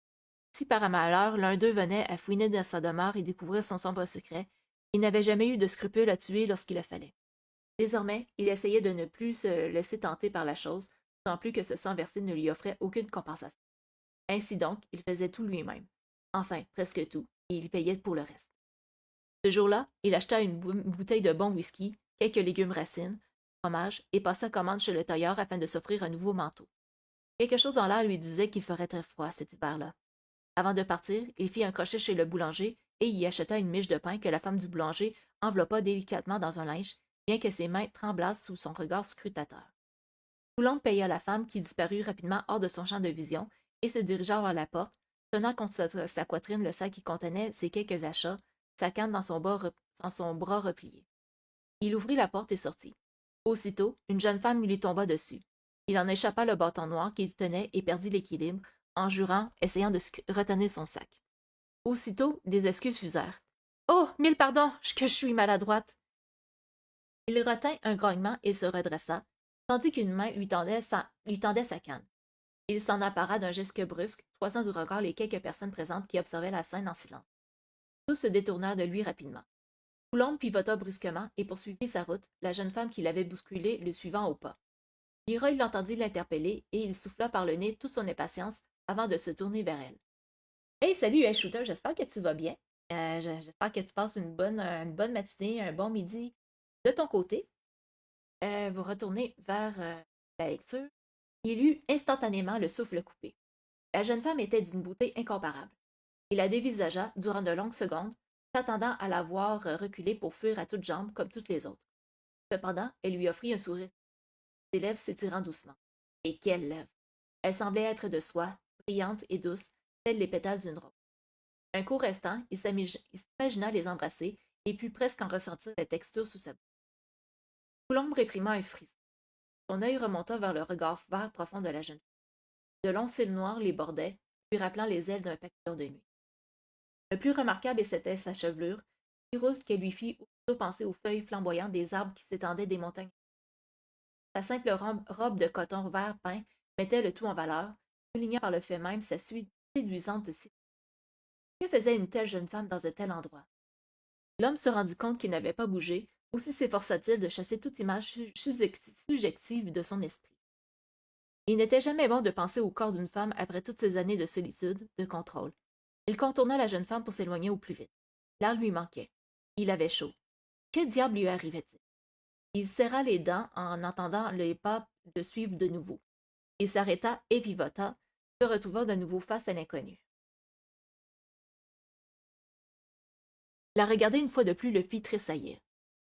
Si par malheur l'un d'eux venait à fouiner dans sa demeure et découvrir son sombre secret, il n'avait jamais eu de scrupule à tuer lorsqu'il le fallait. Désormais, il essayait de ne plus se laisser tenter par la chose, d'autant plus que ce sang versé ne lui offrait aucune compensation. Ainsi donc, il faisait tout lui-même. Enfin, presque tout, et il payait pour le reste. Ce jour-là, il acheta une bouteille de bon whisky, quelques légumes racines, fromage, et passa commande chez le tailleur afin de s'offrir un nouveau manteau. Quelque chose dans l'air lui disait qu'il ferait très froid cet hiver-là. Avant de partir, il fit un crochet chez le boulanger et y acheta une miche de pain que la femme du boulanger enveloppa délicatement dans un linge, bien que ses mains tremblassent sous son regard scrutateur. Coulombe paya la femme qui disparut rapidement hors de son champ de vision et se dirigea vers la porte, tenant contre sa poitrine le sac qui contenait ses quelques achats, sa canne dans son bras replié. Il ouvrit la porte et sortit. Aussitôt, une jeune femme lui tomba dessus. Il en échappa le bâton noir qu'il tenait et perdit l'équilibre, en jurant, essayant de retenir son sac. Aussitôt, des excuses fusèrent. Oh, mille pardons, que je suis maladroite. Il retint un grognement et se redressa, tandis qu'une main lui tendait sa canne. Il s'en empara d'un geste brusque, toisant du regard les quelques personnes présentes qui observaient la scène en silence. Tous se détournèrent de lui rapidement. Coulombe pivota brusquement et poursuivit sa route, la jeune femme qui l'avait bousculé le suivant au pas. Leroy l'entendit l'interpeller et il souffla par le nez toute son impatience avant de se tourner vers elle. Hey, salut, hey, Shooter, j'espère que tu vas bien. J'espère que tu passes une bonne matinée, un bon midi de ton côté. Vous retournez vers la lecture. Il eut instantanément le souffle coupé. La jeune femme était d'une beauté incomparable. Il la dévisagea durant de longues secondes, s'attendant à la voir reculer pour fuir à toutes jambes comme toutes les autres. Cependant, elle lui offrit un sourire, ses lèvres s'étirant doucement. Et quelles lèvres! Elles semblaient être de soie, brillantes et douces, telles les pétales d'une rose. Un court instant, il s'imagina les embrasser et put presque en ressentir la texture sous sa bouche. Coulombe réprima un frisson. Son œil remonta vers le regard vert profond de la jeune fille. De longs cils noirs les bordaient, lui rappelant les ailes d'un papillon de nuit. Le plus remarquable était sa chevelure, si rousse qu'elle lui fit aussitôt penser aux feuilles flamboyantes des arbres qui s'étendaient des montagnes. Sa simple robe de coton vert peint mettait le tout en valeur, soulignant par le fait même sa séduisante cité. Que faisait une telle jeune femme dans un tel endroit? L'homme se rendit compte qu'il n'avait pas bougé, aussi s'efforça-t-il de chasser toute image subjective de son esprit. Il n'était jamais bon de penser au corps d'une femme après toutes ces années de solitude, de contrôle. Il contourna la jeune femme pour s'éloigner au plus vite. L'air lui manquait. Il avait chaud. Que diable lui arrivait-il? Il serra les dents en entendant les pas le suivre de nouveau. Il s'arrêta et pivota, se retrouvant de nouveau face à l'inconnu. La regarder une fois de plus le fit tressaillir.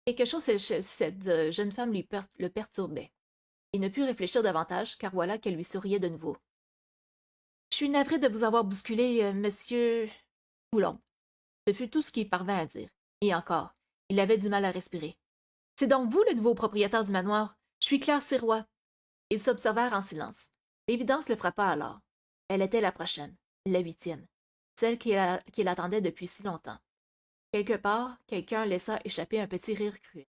Quelque chose chez cette jeune femme le perturbait. Il ne put réfléchir davantage, car voilà qu'elle lui souriait de nouveau. « Je suis navré de vous avoir bousculé, monsieur... Coulombe. » Ce fut tout ce qu'il parvint à dire. Et encore, il avait du mal à respirer. « C'est donc vous le nouveau propriétaire du manoir? Je suis Claire Sirois. » Ils s'observèrent en silence. L'évidence le frappa alors. Elle était la prochaine, la 8e, celle qu'il attendait depuis si longtemps. Quelque part, quelqu'un laissa échapper un petit rire cruel.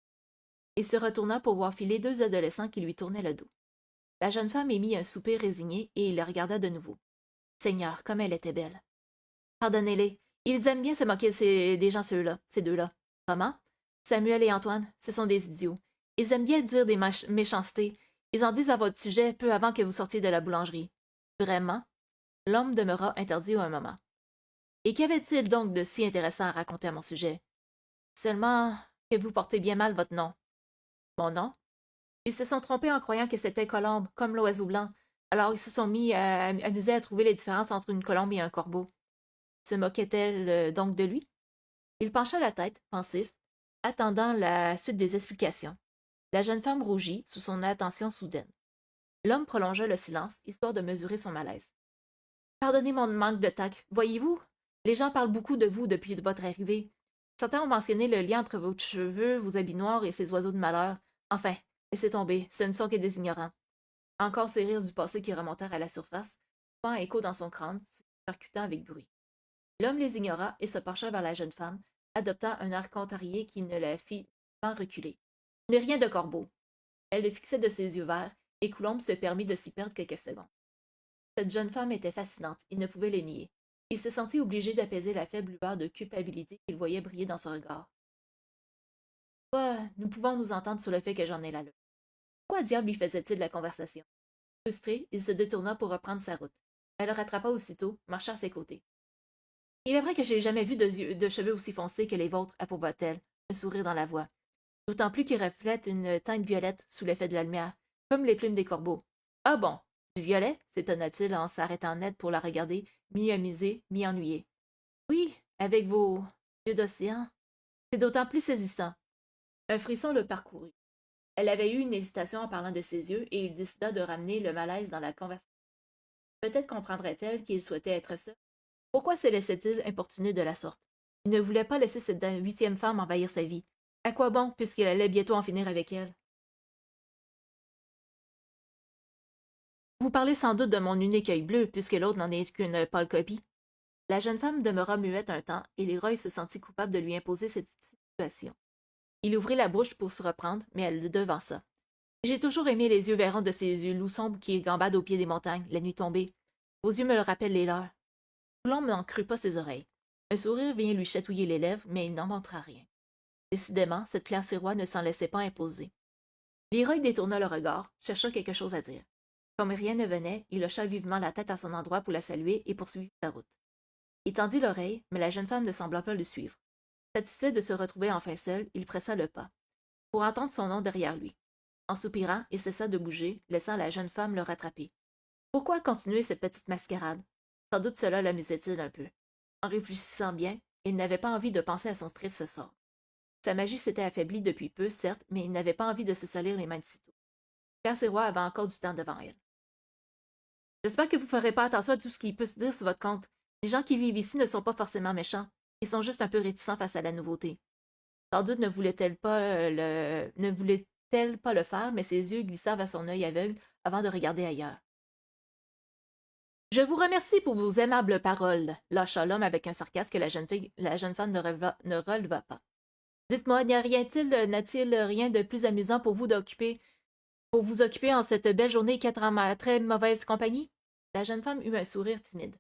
Il se retourna pour voir filer deux adolescents qui lui tournaient le dos. La jeune femme émit un soupir résigné et il la regarda de nouveau. Seigneur, comme elle était belle. Pardonnez-les, ils aiment bien se moquer des gens ceux-là, ces deux-là. Comment? Samuel et Antoine, ce sont des idiots. Ils aiment bien dire des méchancetés. Ils en disent à votre sujet peu avant que vous sortiez de la boulangerie. Vraiment? L'homme demeura interdit un moment. Et qu'avait-il donc de si intéressant à raconter à mon sujet? Seulement que vous portez bien mal votre nom. Mon nom? Ils se sont trompés en croyant que c'était Colombe, comme l'oiseau blanc. Alors ils se sont mis à amuser à trouver les différences entre une colombe et un corbeau. Se moquait-elle donc de lui? Il pencha la tête, pensif, attendant la suite des explications. La jeune femme rougit sous son attention soudaine. L'homme prolongea le silence, histoire de mesurer son malaise. Pardonnez mon manque de tact. Voyez-vous, les gens parlent beaucoup de vous depuis votre arrivée. Certains ont mentionné le lien entre vos cheveux, vos habits noirs et ces oiseaux de malheur. Enfin, laissez tomber, ce ne sont que des ignorants. Encore ces rires du passé qui remontèrent à la surface, faisant écho dans son crâne, se percutant avec bruit. L'homme les ignora et se pencha vers la jeune femme, adoptant un air contrarié qui ne la fit pas reculer. « N'est rien de corbeau. » Elle le fixait de ses yeux verts, et Coulombe se permit de s'y perdre quelques secondes. Cette jeune femme était fascinante, il ne pouvait le nier. Il se sentit obligé d'apaiser la faible lueur de culpabilité qu'il voyait briller dans son regard. Nous pouvons nous entendre sur le fait que j'en ai la leçon. Pourquoi diable lui faisait-il la conversation? Frustré, il se détourna pour reprendre sa route. Elle le rattrapa aussitôt, marcha à ses côtés. Il est vrai que j'ai jamais vu de cheveux aussi foncés que les vôtres, approuva-t-elle, un sourire dans la voix. D'autant plus qu'ils reflètent une teinte violette sous l'effet de la lumière, comme les plumes des corbeaux. Ah bon, du violet s'étonna-t-il en s'arrêtant net pour la regarder, mi-amusé, mi-ennuyé. Oui, avec vos yeux d'océan. C'est d'autant plus saisissant. Un frisson le parcourut. Elle avait eu une hésitation en parlant de ses yeux et il décida de ramener le malaise dans la conversation. Peut-être comprendrait-elle qu'il souhaitait être seul. Pourquoi se laissait-il importuner de la sorte? Il ne voulait pas laisser cette huitième femme envahir sa vie. À quoi bon, puisqu'il allait bientôt en finir avec elle? Vous parlez sans doute de mon unique œil bleu, puisque l'autre n'en est qu'une pâle copie. La jeune femme demeura muette un temps, et Leroy se sentit coupable de lui imposer cette situation. Il ouvrit la bouche pour se reprendre, mais elle le devança. J'ai toujours aimé les yeux verrons de ces yeux loups sombres qui gambadent au pied des montagnes, la nuit tombée. Vos yeux me le rappellent les leurs. Coulomb n'en crut pas ses oreilles. Un sourire vient lui chatouiller les lèvres, mais il n'en montra rien. Décidément, cette Claire Sirois ne s'en laissait pas imposer. Leroy détourna le regard, chercha quelque chose à dire. Comme rien ne venait, il hocha vivement la tête à son endroit pour la saluer et poursuivit sa route. Il tendit l'oreille, mais la jeune femme ne sembla pas le suivre. Satisfait de se retrouver enfin seul, il pressa le pas, pour entendre son nom derrière lui. En soupirant, il cessa de bouger, laissant la jeune femme le rattraper. Pourquoi continuer cette petite mascarade? Sans doute cela l'amusait-il un peu. En réfléchissant bien, il n'avait pas envie de penser à son triste sort. Sa magie s'était affaiblie depuis peu, certes, mais il n'avait pas envie de se salir les mains de sitôt. Car ses rois avait encore du temps devant elle. J'espère que vous ne ferez pas attention à tout ce qui peut se dire sur votre compte. Les gens qui vivent ici ne sont pas forcément méchants. Ils sont juste un peu réticents face à la nouveauté. Sans doute ne voulait-elle pas le faire, mais ses yeux glissèrent vers son œil aveugle avant de regarder ailleurs. Je vous remercie pour vos aimables paroles, lâcha l'homme avec un sarcasme que la jeune femme ne releva pas. Dites-moi, n'a-t-il rien de plus amusant pour vous occuper en cette belle journée qu'être en ma très mauvaise compagnie? La jeune femme eut un sourire timide.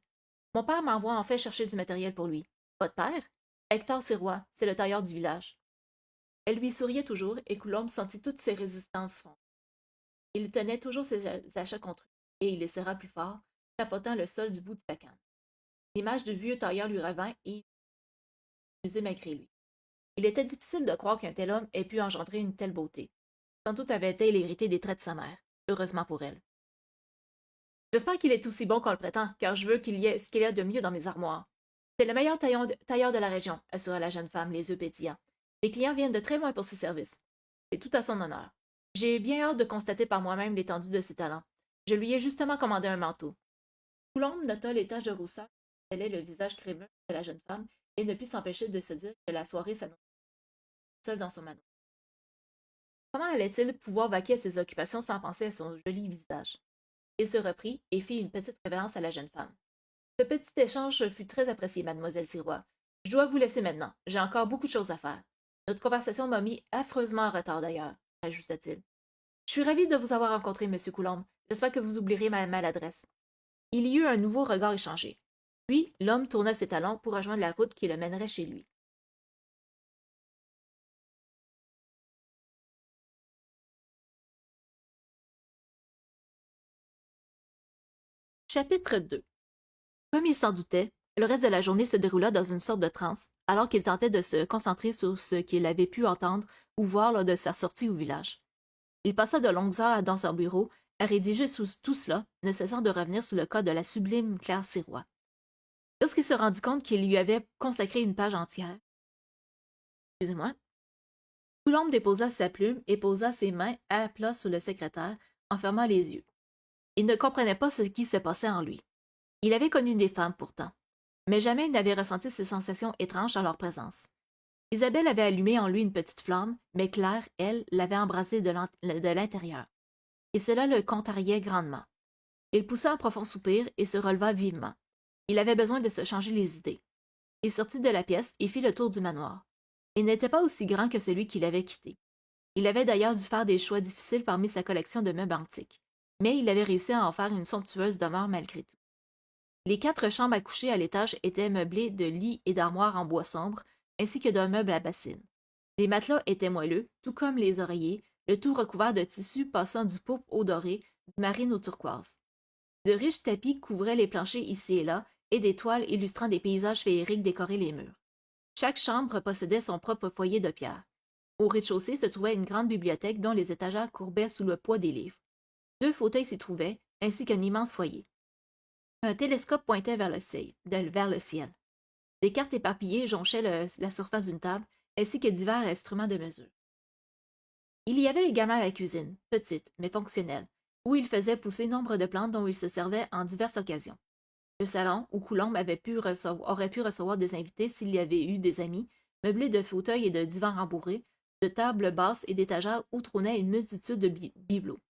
Mon père m'envoie en fait chercher du matériel pour lui. Votre père? Hector Sirois, c'est le tailleur du village. Elle lui souriait toujours et Coulombe sentit toutes ses résistances fondre. Il tenait toujours ses achats contre eux, et il les serra plus fort, tapotant le sol du bout de sa canne. L'image du vieux tailleur lui revint et il musait malgré lui. Il était difficile de croire qu'un tel homme ait pu engendrer une telle beauté. Sans doute avait-elle hérité des traits de sa mère, heureusement pour elle. J'espère qu'il est aussi bon qu'on le prétend, car je veux qu'il y ait ce qu'il y a de mieux dans mes armoires. C'est le meilleur tailleur de la région, assura la jeune femme, les yeux pétillants. Les clients viennent de très loin pour ses services. C'est tout à son honneur. J'ai bien hâte de constater par moi-même l'étendue de ses talents. Je lui ai justement commandé un manteau. Coulombe nota les taches de rousseur qui tenaient le visage crémeux de la jeune femme et ne put s'empêcher de se dire que la soirée s'annonçait seule dans son manoir. Comment allait-il pouvoir vaquer à ses occupations sans penser à son joli visage? Il se reprit et fit une petite révérence à la jeune femme. Ce petit échange fut très apprécié, mademoiselle Sirois. Je dois vous laisser maintenant. J'ai encore beaucoup de choses à faire. Notre conversation m'a mis affreusement en retard d'ailleurs, ajouta-t-il. Je suis ravi de vous avoir rencontré, monsieur Coulombe. J'espère que vous oublierez ma maladresse. Il y eut un nouveau regard échangé. Puis, l'homme tourna ses talons pour rejoindre la route qui le mènerait chez lui. Chapitre 2. Comme il s'en doutait, le reste de la journée se déroula dans une sorte de transe, alors qu'il tentait de se concentrer sur ce qu'il avait pu entendre ou voir lors de sa sortie au village. Il passa de longues heures dans son bureau à rédiger tout cela, ne cessant de revenir sur le cas de la sublime Claire Sirois. Lorsqu'il se rendit compte qu'il lui avait consacré une page entière, excusez-moi, Coulombe déposa sa plume et posa ses mains à plat sur le secrétaire, en fermant les yeux. Il ne comprenait pas ce qui se passait en lui. Il avait connu des femmes, pourtant, mais jamais il n'avait ressenti ces sensations étranges en leur présence. Isabelle avait allumé en lui une petite flamme, mais Claire, elle, l'avait embrasé de l'intérieur. Et cela le contrariait grandement. Il poussa un profond soupir et se releva vivement. Il avait besoin de se changer les idées. Il sortit de la pièce et fit le tour du manoir. Il n'était pas aussi grand que celui qu'il avait quitté. Il avait d'ailleurs dû faire des choix difficiles parmi sa collection de meubles antiques, mais il avait réussi à en faire une somptueuse demeure malgré tout. Les 4 chambres à coucher à l'étage étaient meublées de lits et d'armoires en bois sombre, ainsi que d'un meuble à bassine. Les matelas étaient moelleux, tout comme les oreillers, le tout recouvert de tissu passant du pourpre au doré, du marine au turquoise. De riches tapis couvraient les planchers ici et là, et des toiles illustrant des paysages féeriques décoraient les murs. Chaque chambre possédait son propre foyer de pierre. Au rez-de-chaussée se trouvait une grande bibliothèque dont les étagères courbaient sous le poids des livres. 2 fauteuils s'y trouvaient, ainsi qu'un immense foyer. Un télescope pointait vers le ciel. Des cartes éparpillées jonchaient la surface d'une table, ainsi que divers instruments de mesure. Il y avait également la cuisine, petite, mais fonctionnelle, où il faisait pousser nombre de plantes dont il se servait en diverses occasions. Le salon, où Coulombe aurait pu recevoir des invités s'il y avait eu des amis, meublé de fauteuils et de divans rembourrés, de tables basses et d'étagères où trônait une multitude de bibelots.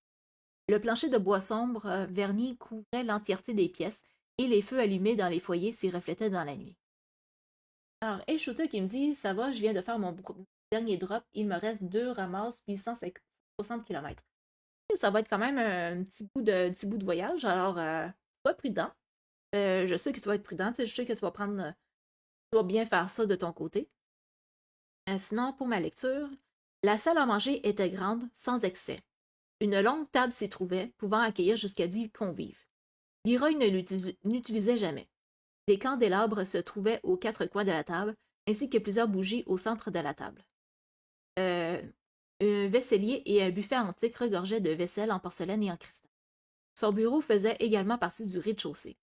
Le plancher de bois sombre verni couvrait l'entièreté des pièces, et les feux allumés dans les foyers s'y reflétaient dans la nuit. Alors, El Shooter qui me dit: Ça va, je viens de faire mon dernier drop, il me reste 2 ramasses puis 160 km. Ça va être quand même un petit bout de voyage, alors sois prudent. Je sais que tu vas être prudent, je sais que tu vas bien faire ça de ton côté. Sinon, pour ma lecture, la salle à manger était grande, sans excès. Une longue table s'y trouvait, pouvant accueillir jusqu'à 10 convives. Leroy ne n'utilisait jamais. Des candélabres se trouvaient aux 4 coins de la table, ainsi que plusieurs bougies au centre de la table. Un vaisselier et un buffet antique regorgeaient de vaisselle en porcelaine et en cristal. Son bureau faisait également partie du rez-de-chaussée.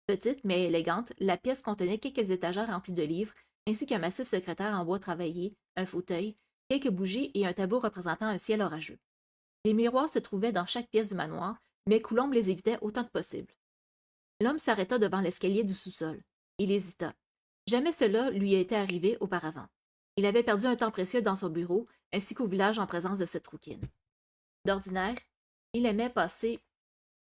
Petite mais élégante, la pièce contenait quelques étagères remplies de livres, ainsi qu'un massif secrétaire en bois travaillé, un fauteuil, quelques bougies et un tableau représentant un ciel orageux. Des miroirs se trouvaient dans chaque pièce du manoir, mais Coulombe les évitait autant que possible. L'homme s'arrêta devant l'escalier du sous-sol. Il hésita. Jamais cela lui était arrivé auparavant. Il avait perdu un temps précieux dans son bureau, ainsi qu'au village en présence de cette rouquine. D'ordinaire, il aimait passer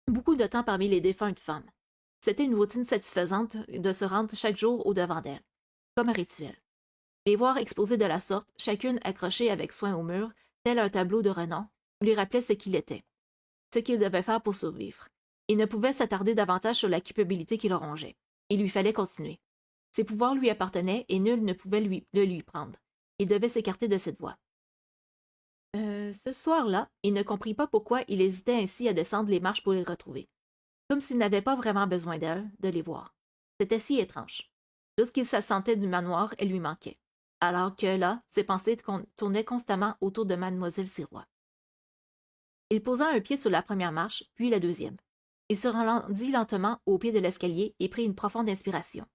beaucoup de temps parmi les défuntes femmes. C'était une routine satisfaisante de se rendre chaque jour au-devant d'elles, comme un rituel. Les voir exposées de la sorte, chacune accrochée avec soin au mur, tel un tableau de renom, lui rappelait ce qu'il était, ce qu'il devait faire pour survivre. Il ne pouvait s'attarder davantage sur la culpabilité qui le rongeait. Il lui fallait continuer. Ses pouvoirs lui appartenaient et nul ne pouvait le lui prendre. Il devait s'écarter de cette voie. Ce soir-là, il ne comprit pas pourquoi il hésitait ainsi à descendre les marches pour les retrouver. Comme s'il n'avait pas vraiment besoin d'elle, de les voir. C'était si étrange. Lorsqu'il s'absentait du manoir, elle lui manquait. Alors que là, ses pensées tournaient constamment autour de mademoiselle Sirois. Il posa un pied sur la première marche, puis la deuxième. Il se rendit lentement au pied de l'escalier et prit une profonde inspiration.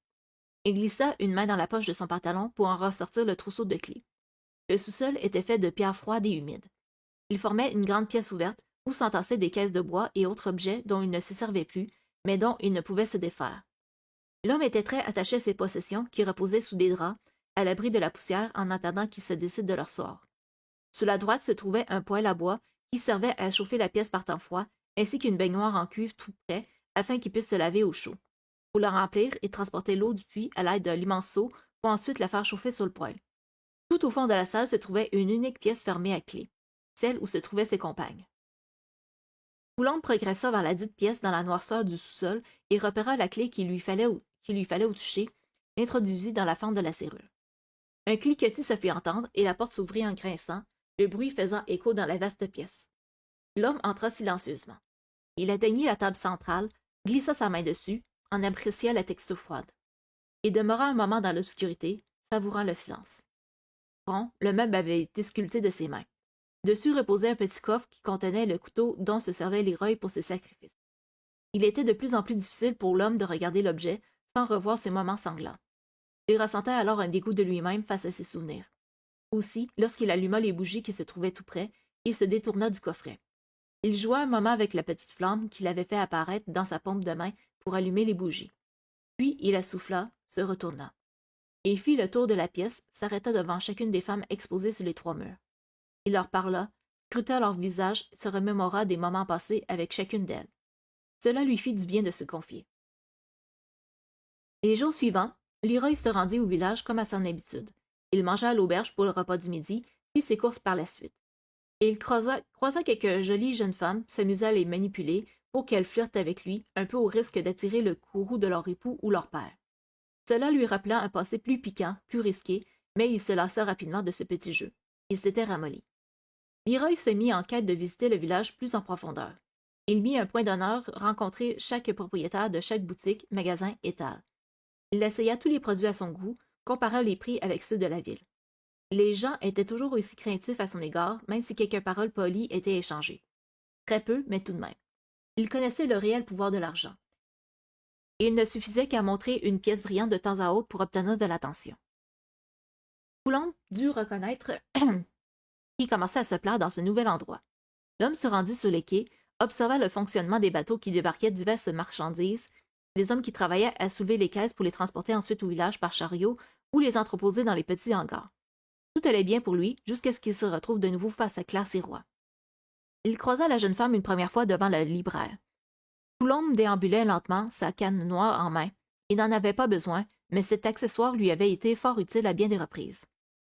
Il glissa une main dans la poche de son pantalon pour en ressortir le trousseau de clés. Le sous-sol était fait de pierres froides et humides. Il formait une grande pièce ouverte où s'entassaient des caisses de bois et autres objets dont il ne se servait plus, mais dont il ne pouvait se défaire. L'homme était très attaché à ses possessions qui reposaient sous des draps, à l'abri de la poussière en attendant qu'ils se décident de leur sort. Sur la droite se trouvait un poêle à bois qui servait à chauffer la pièce par temps froid, ainsi qu'une baignoire en cuivre tout près, afin qu'il puisse se laver au chaud. Pour la remplir, il transportait l'eau du puits à l'aide d'un immense seau pour ensuite la faire chauffer sur le poêle. Tout au fond de la salle se trouvait une unique pièce fermée à clé, celle où se trouvaient ses compagnes. Coulombe progressa vers la dite pièce dans la noirceur du sous-sol et repéra la clé qu'il lui fallait au toucher, l'introduisit dans la fente de la serrure. Un cliquetis se fit entendre et la porte s'ouvrit en grinçant, le bruit faisant écho dans la vaste pièce. L'homme entra silencieusement. Il atteignit la table centrale, glissa sa main dessus, en apprécia la texture froide. Il demeura un moment dans l'obscurité, savourant le silence. Rond, le meuble avait été sculpté de ses mains. Dessus reposait un petit coffre qui contenait le couteau dont se servait Leroy pour ses sacrifices. Il était de plus en plus difficile pour l'homme de regarder l'objet sans revoir ses moments sanglants. Il ressentait alors un dégoût de lui-même face à ses souvenirs. Aussi, lorsqu'il alluma les bougies qui se trouvaient tout près, il se détourna du coffret. Il joua un moment avec la petite flamme qu'il avait fait apparaître dans sa paume de main pour allumer les bougies. Puis il assouffla, se retourna. Il fit le tour de la pièce, s'arrêta devant chacune des femmes exposées sur les 3 murs. Il leur parla, scruta leur visage, se remémora des moments passés avec chacune d'elles. Cela lui fit du bien de se confier. Les jours suivants, Leroy se rendit au village comme à son habitude. Il mangea à l'auberge pour le repas du midi, fit ses courses par la suite. Et il croisa quelques jolies jeunes femmes, s'amusa à les manipuler pour qu'elles flirtent avec lui, un peu au risque d'attirer le courroux de leur époux ou leur père. Cela lui rappela un passé plus piquant, plus risqué, mais il se lassa rapidement de ce petit jeu. Il s'était ramolli. Leroy se mit en quête de visiter le village plus en profondeur. Il mit un point d'honneur rencontrer chaque propriétaire de chaque boutique, magasin, étal. Il essaya tous les produits à son goût, compara les prix avec ceux de la ville. Les gens étaient toujours aussi craintifs à son égard, même si quelques paroles polies étaient échangées. Très peu, mais tout de même. Il connaissait le réel pouvoir de l'argent. Et il ne suffisait qu'à montrer une pièce brillante de temps à autre pour obtenir de l'attention. Coulomb dut reconnaître qu'il commençait à se plaire dans ce nouvel endroit. L'homme se rendit sur les quais, observa le fonctionnement des bateaux qui débarquaient diverses marchandises, les hommes qui travaillaient à soulever les caisses pour les transporter ensuite au village par chariot ou les entreposer dans les petits hangars. Tout allait bien pour lui jusqu'à ce qu'il se retrouve de nouveau face à Claire Sirois. Il croisa la jeune femme une première fois devant le libraire. Coulomb déambulait lentement, sa canne noire en main. Il n'en avait pas besoin, mais cet accessoire lui avait été fort utile à bien des reprises.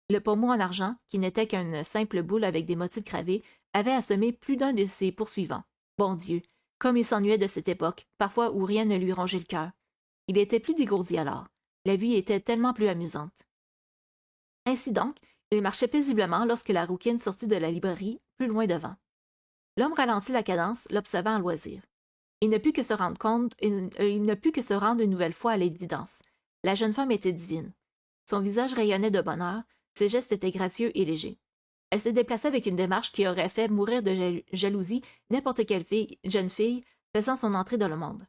Le pommeau en argent, qui n'était qu'une simple boule avec des motifs gravés, avait assommé plus d'un de ses poursuivants. Bon Dieu, comme il s'ennuyait de cette époque, parfois où rien ne lui rongeait le cœur. Il était plus dégourdi alors. La vie était tellement plus amusante. Ainsi donc, il marchait paisiblement lorsque la rouquine sortit de la librairie, plus loin devant. L'homme ralentit la cadence, l'observant à loisir. Il ne put que se rendre une nouvelle fois à l'évidence. La jeune femme était divine. Son visage rayonnait de bonheur, ses gestes étaient gracieux et légers. Elle se déplaçait avec une démarche qui aurait fait mourir de jalousie n'importe quelle jeune fille faisant son entrée dans le monde.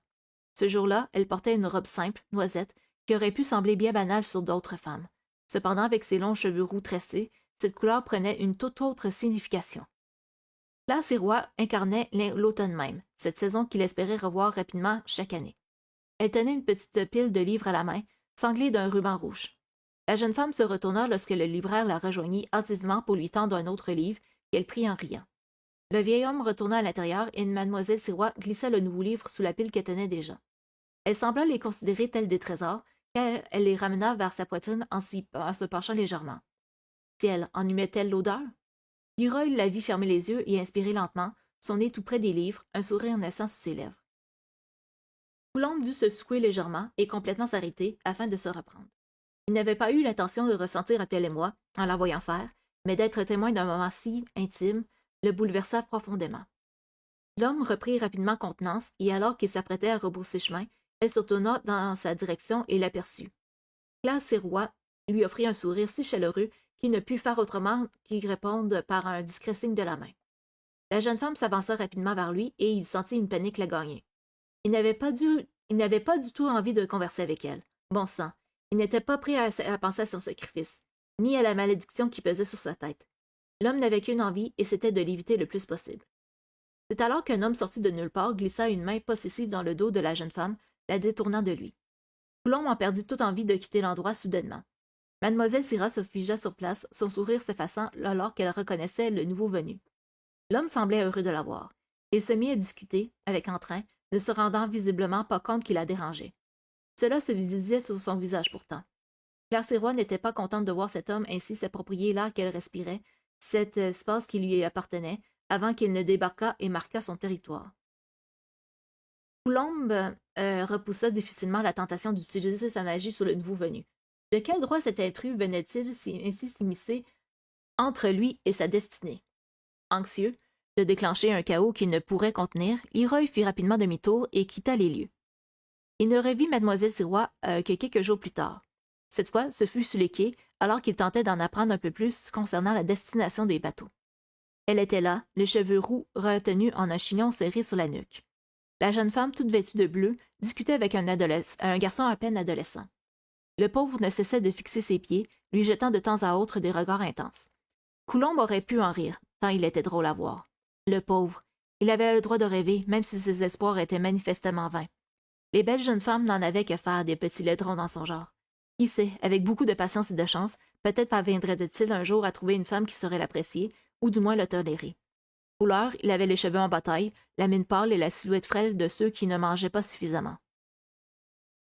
Ce jour-là, elle portait une robe simple, noisette, qui aurait pu sembler bien banale sur d'autres femmes. Cependant, avec ses longs cheveux roux tressés, cette couleur prenait une toute autre signification. Claire Sirois incarnait l'automne même, cette saison qu'il espérait revoir rapidement chaque année. Elle tenait une petite pile de livres à la main, sanglée d'un ruban rouge. La jeune femme se retourna lorsque le libraire la rejoignit hâtivement pour lui tendre un autre livre, qu'elle prit en riant. Le vieil homme retourna à l'intérieur et mademoiselle Sirois glissa le nouveau livre sous la pile qu'elle tenait déjà. Elle sembla les considérer tels des trésors, car elle les ramena vers sa poitrine en se penchant légèrement. Ciel, en humait-elle l'odeur? Leroy la vit fermer les yeux et inspirer lentement, son nez tout près des livres, un sourire naissant sous ses lèvres. Coulomb dut se secouer légèrement et complètement s'arrêter afin de se reprendre. Il n'avait pas eu l'intention de ressentir un tel émoi en la voyant faire, mais d'être témoin d'un moment si intime le bouleversa profondément. L'homme reprit rapidement contenance et alors qu'il s'apprêtait à rebrousser chemin, elle se tourna dans sa direction et l'aperçut. Claire Sirois lui offrit un sourire si chaleureux qu'il ne put faire autrement qu'y répondre par un discret signe de la main. La jeune femme s'avança rapidement vers lui et il sentit une panique la gagner. Il n'avait pas du tout envie de converser avec elle. Bon sang, il n'était pas prêt à penser à son sacrifice, ni à la malédiction qui pesait sur sa tête. L'homme n'avait qu'une envie, et c'était de l'éviter le plus possible. C'est alors qu'un homme sorti de nulle part glissa une main possessive dans le dos de la jeune femme, la détournant de lui. Coulomb en perdit toute envie de quitter l'endroit soudainement. Mademoiselle Syrah se figea sur place, son sourire s'effaçant alors qu'elle reconnaissait le nouveau venu. L'homme semblait heureux de la voir. Il se mit à discuter, avec entrain, ne se rendant visiblement pas compte qu'il la dérangeait. Cela se disait sur son visage pourtant. Claire Sirois n'était pas contente de voir cet homme ainsi s'approprier l'air qu'elle respirait, cet espace qui lui appartenait, avant qu'il ne débarquât et marquât son territoire. Coulomb repoussa difficilement la tentation d'utiliser sa magie sur le nouveau venu. De quel droit cet intrus venait-il ainsi s'immiscer entre lui et sa destinée? Anxieux de déclencher un chaos qu'il ne pourrait contenir, Leroy fit rapidement demi-tour et quitta les lieux. Il ne revit mademoiselle Sirois que quelques jours plus tard. Cette fois, ce fut sur les quais, alors qu'il tentait d'en apprendre un peu plus concernant la destination des bateaux. Elle était là, les cheveux roux retenus en un chignon serré sur la nuque. La jeune femme, toute vêtue de bleu, discutait avec un garçon à peine adolescent. Le pauvre ne cessait de fixer ses pieds, lui jetant de temps à autre des regards intenses. Coulomb aurait pu en rire, tant il était drôle à voir. Le pauvre, il avait le droit de rêver, même si ses espoirs étaient manifestement vains. Les belles jeunes femmes n'en avaient que faire des petits laidrons dans son genre. Qui sait, avec beaucoup de patience et de chance, peut-être parviendrait-il un jour à trouver une femme qui saurait l'apprécier, ou du moins le tolérer. Couleur, il avait les cheveux en bataille, la mine pâle et la silhouette frêle de ceux qui ne mangeaient pas suffisamment.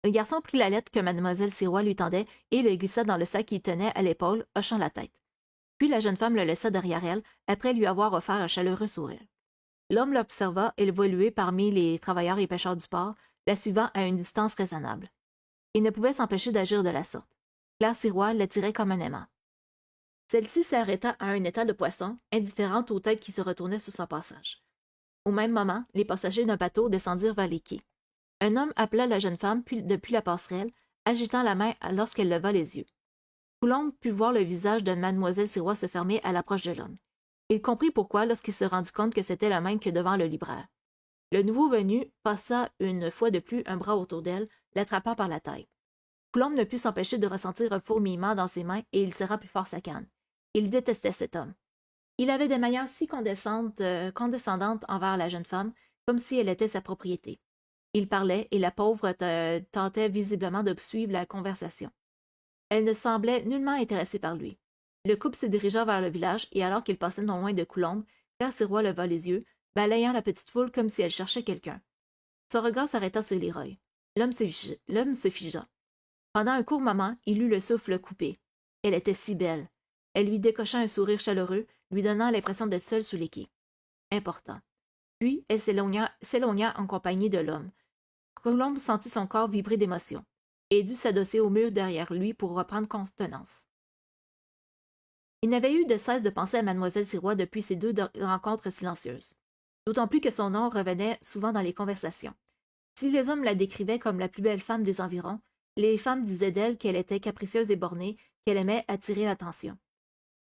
Le garçon prit la lettre que mademoiselle Sirois lui tendait et le glissa dans le sac qu'il tenait à l'épaule, hochant la tête. Puis la jeune femme le laissa derrière elle, après lui avoir offert un chaleureux sourire. L'homme l'observa évoluer parmi les travailleurs et pêcheurs du port, la suivant à une distance raisonnable. Il ne pouvait s'empêcher d'agir de la sorte. Claire Sirois l'attirait comme un aimant. Celle-ci s'arrêta à un étal de poissons, indifférente aux têtes qui se retournaient sur son passage. Au même moment, les passagers d'un bateau descendirent vers les quais. Un homme appela la jeune femme depuis la passerelle, agitant la main lorsqu'elle leva les yeux. Coulomb put voir le visage de mademoiselle Sirois se fermer à l'approche de l'homme. Il comprit pourquoi lorsqu'il se rendit compte que c'était le même que devant le libraire. Le nouveau venu passa une fois de plus un bras autour d'elle, l'attrapant par la taille. Coulomb ne put s'empêcher de ressentir un fourmillement dans ses mains et il serra plus fort sa canne. Il détestait cet homme. Il avait des manières si condescendantes envers la jeune femme, comme si elle était sa propriété. Il parlait et la pauvre tentait visiblement de suivre la conversation. Elle ne semblait nullement intéressée par lui. Le couple se dirigea vers le village et alors qu'il passait non loin de Coulombe, Claire Sirois leva les yeux, balayant la petite foule comme si elle cherchait quelqu'un. Son regard s'arrêta sur Leroy. L'homme se figea. Pendant un court moment, il eut le souffle coupé. Elle était si belle. Elle lui décocha un sourire chaleureux, lui donnant l'impression d'être seule sous les quais. Important. Puis, elle s'éloigna en compagnie de l'homme. Colombe sentit son corps vibrer d'émotion et dut s'adosser au mur derrière lui pour reprendre contenance. Il n'avait eu de cesse de penser à mademoiselle Sirois depuis ces deux rencontres silencieuses, d'autant plus que son nom revenait souvent dans les conversations. Si les hommes la décrivaient comme la plus belle femme des environs, les femmes disaient d'elle qu'elle était capricieuse et bornée, qu'elle aimait attirer l'attention.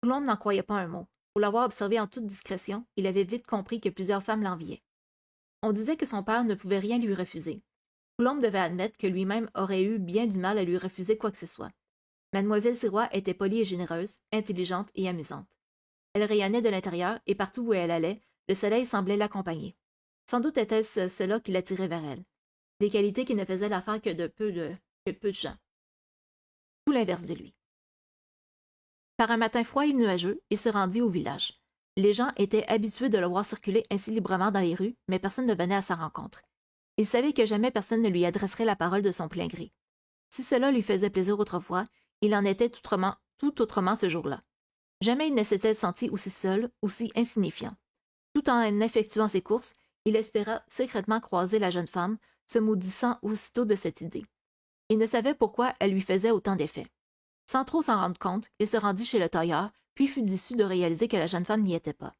Coulombe n'en croyait pas un mot. Pour l'avoir observée en toute discrétion, il avait vite compris que plusieurs femmes l'enviaient. On disait que son père ne pouvait rien lui refuser. Coulombe devait admettre que lui-même aurait eu bien du mal à lui refuser quoi que ce soit. Mademoiselle Sirois était polie et généreuse, intelligente et amusante. Elle rayonnait de l'intérieur et partout où elle allait, le soleil semblait l'accompagner. Sans doute était-ce cela qui l'attirait vers elle. Des qualités qui ne faisaient l'affaire que peu de gens. Tout l'inverse de lui. Par un matin froid et nuageux, il se rendit au village. Les gens étaient habitués de le voir circuler ainsi librement dans les rues, mais personne ne venait à sa rencontre. Il savait que jamais personne ne lui adresserait la parole de son plein gré. Si cela lui faisait plaisir autrefois, il en était tout autrement ce jour-là. Jamais il ne s'était senti aussi seul, aussi insignifiant. Tout en effectuant ses courses, il espéra secrètement croiser la jeune femme, se maudissant aussitôt de cette idée. Il ne savait pourquoi elle lui faisait autant d'effet. Sans trop s'en rendre compte, il se rendit chez le tailleur, puis fut déçu de réaliser que la jeune femme n'y était pas.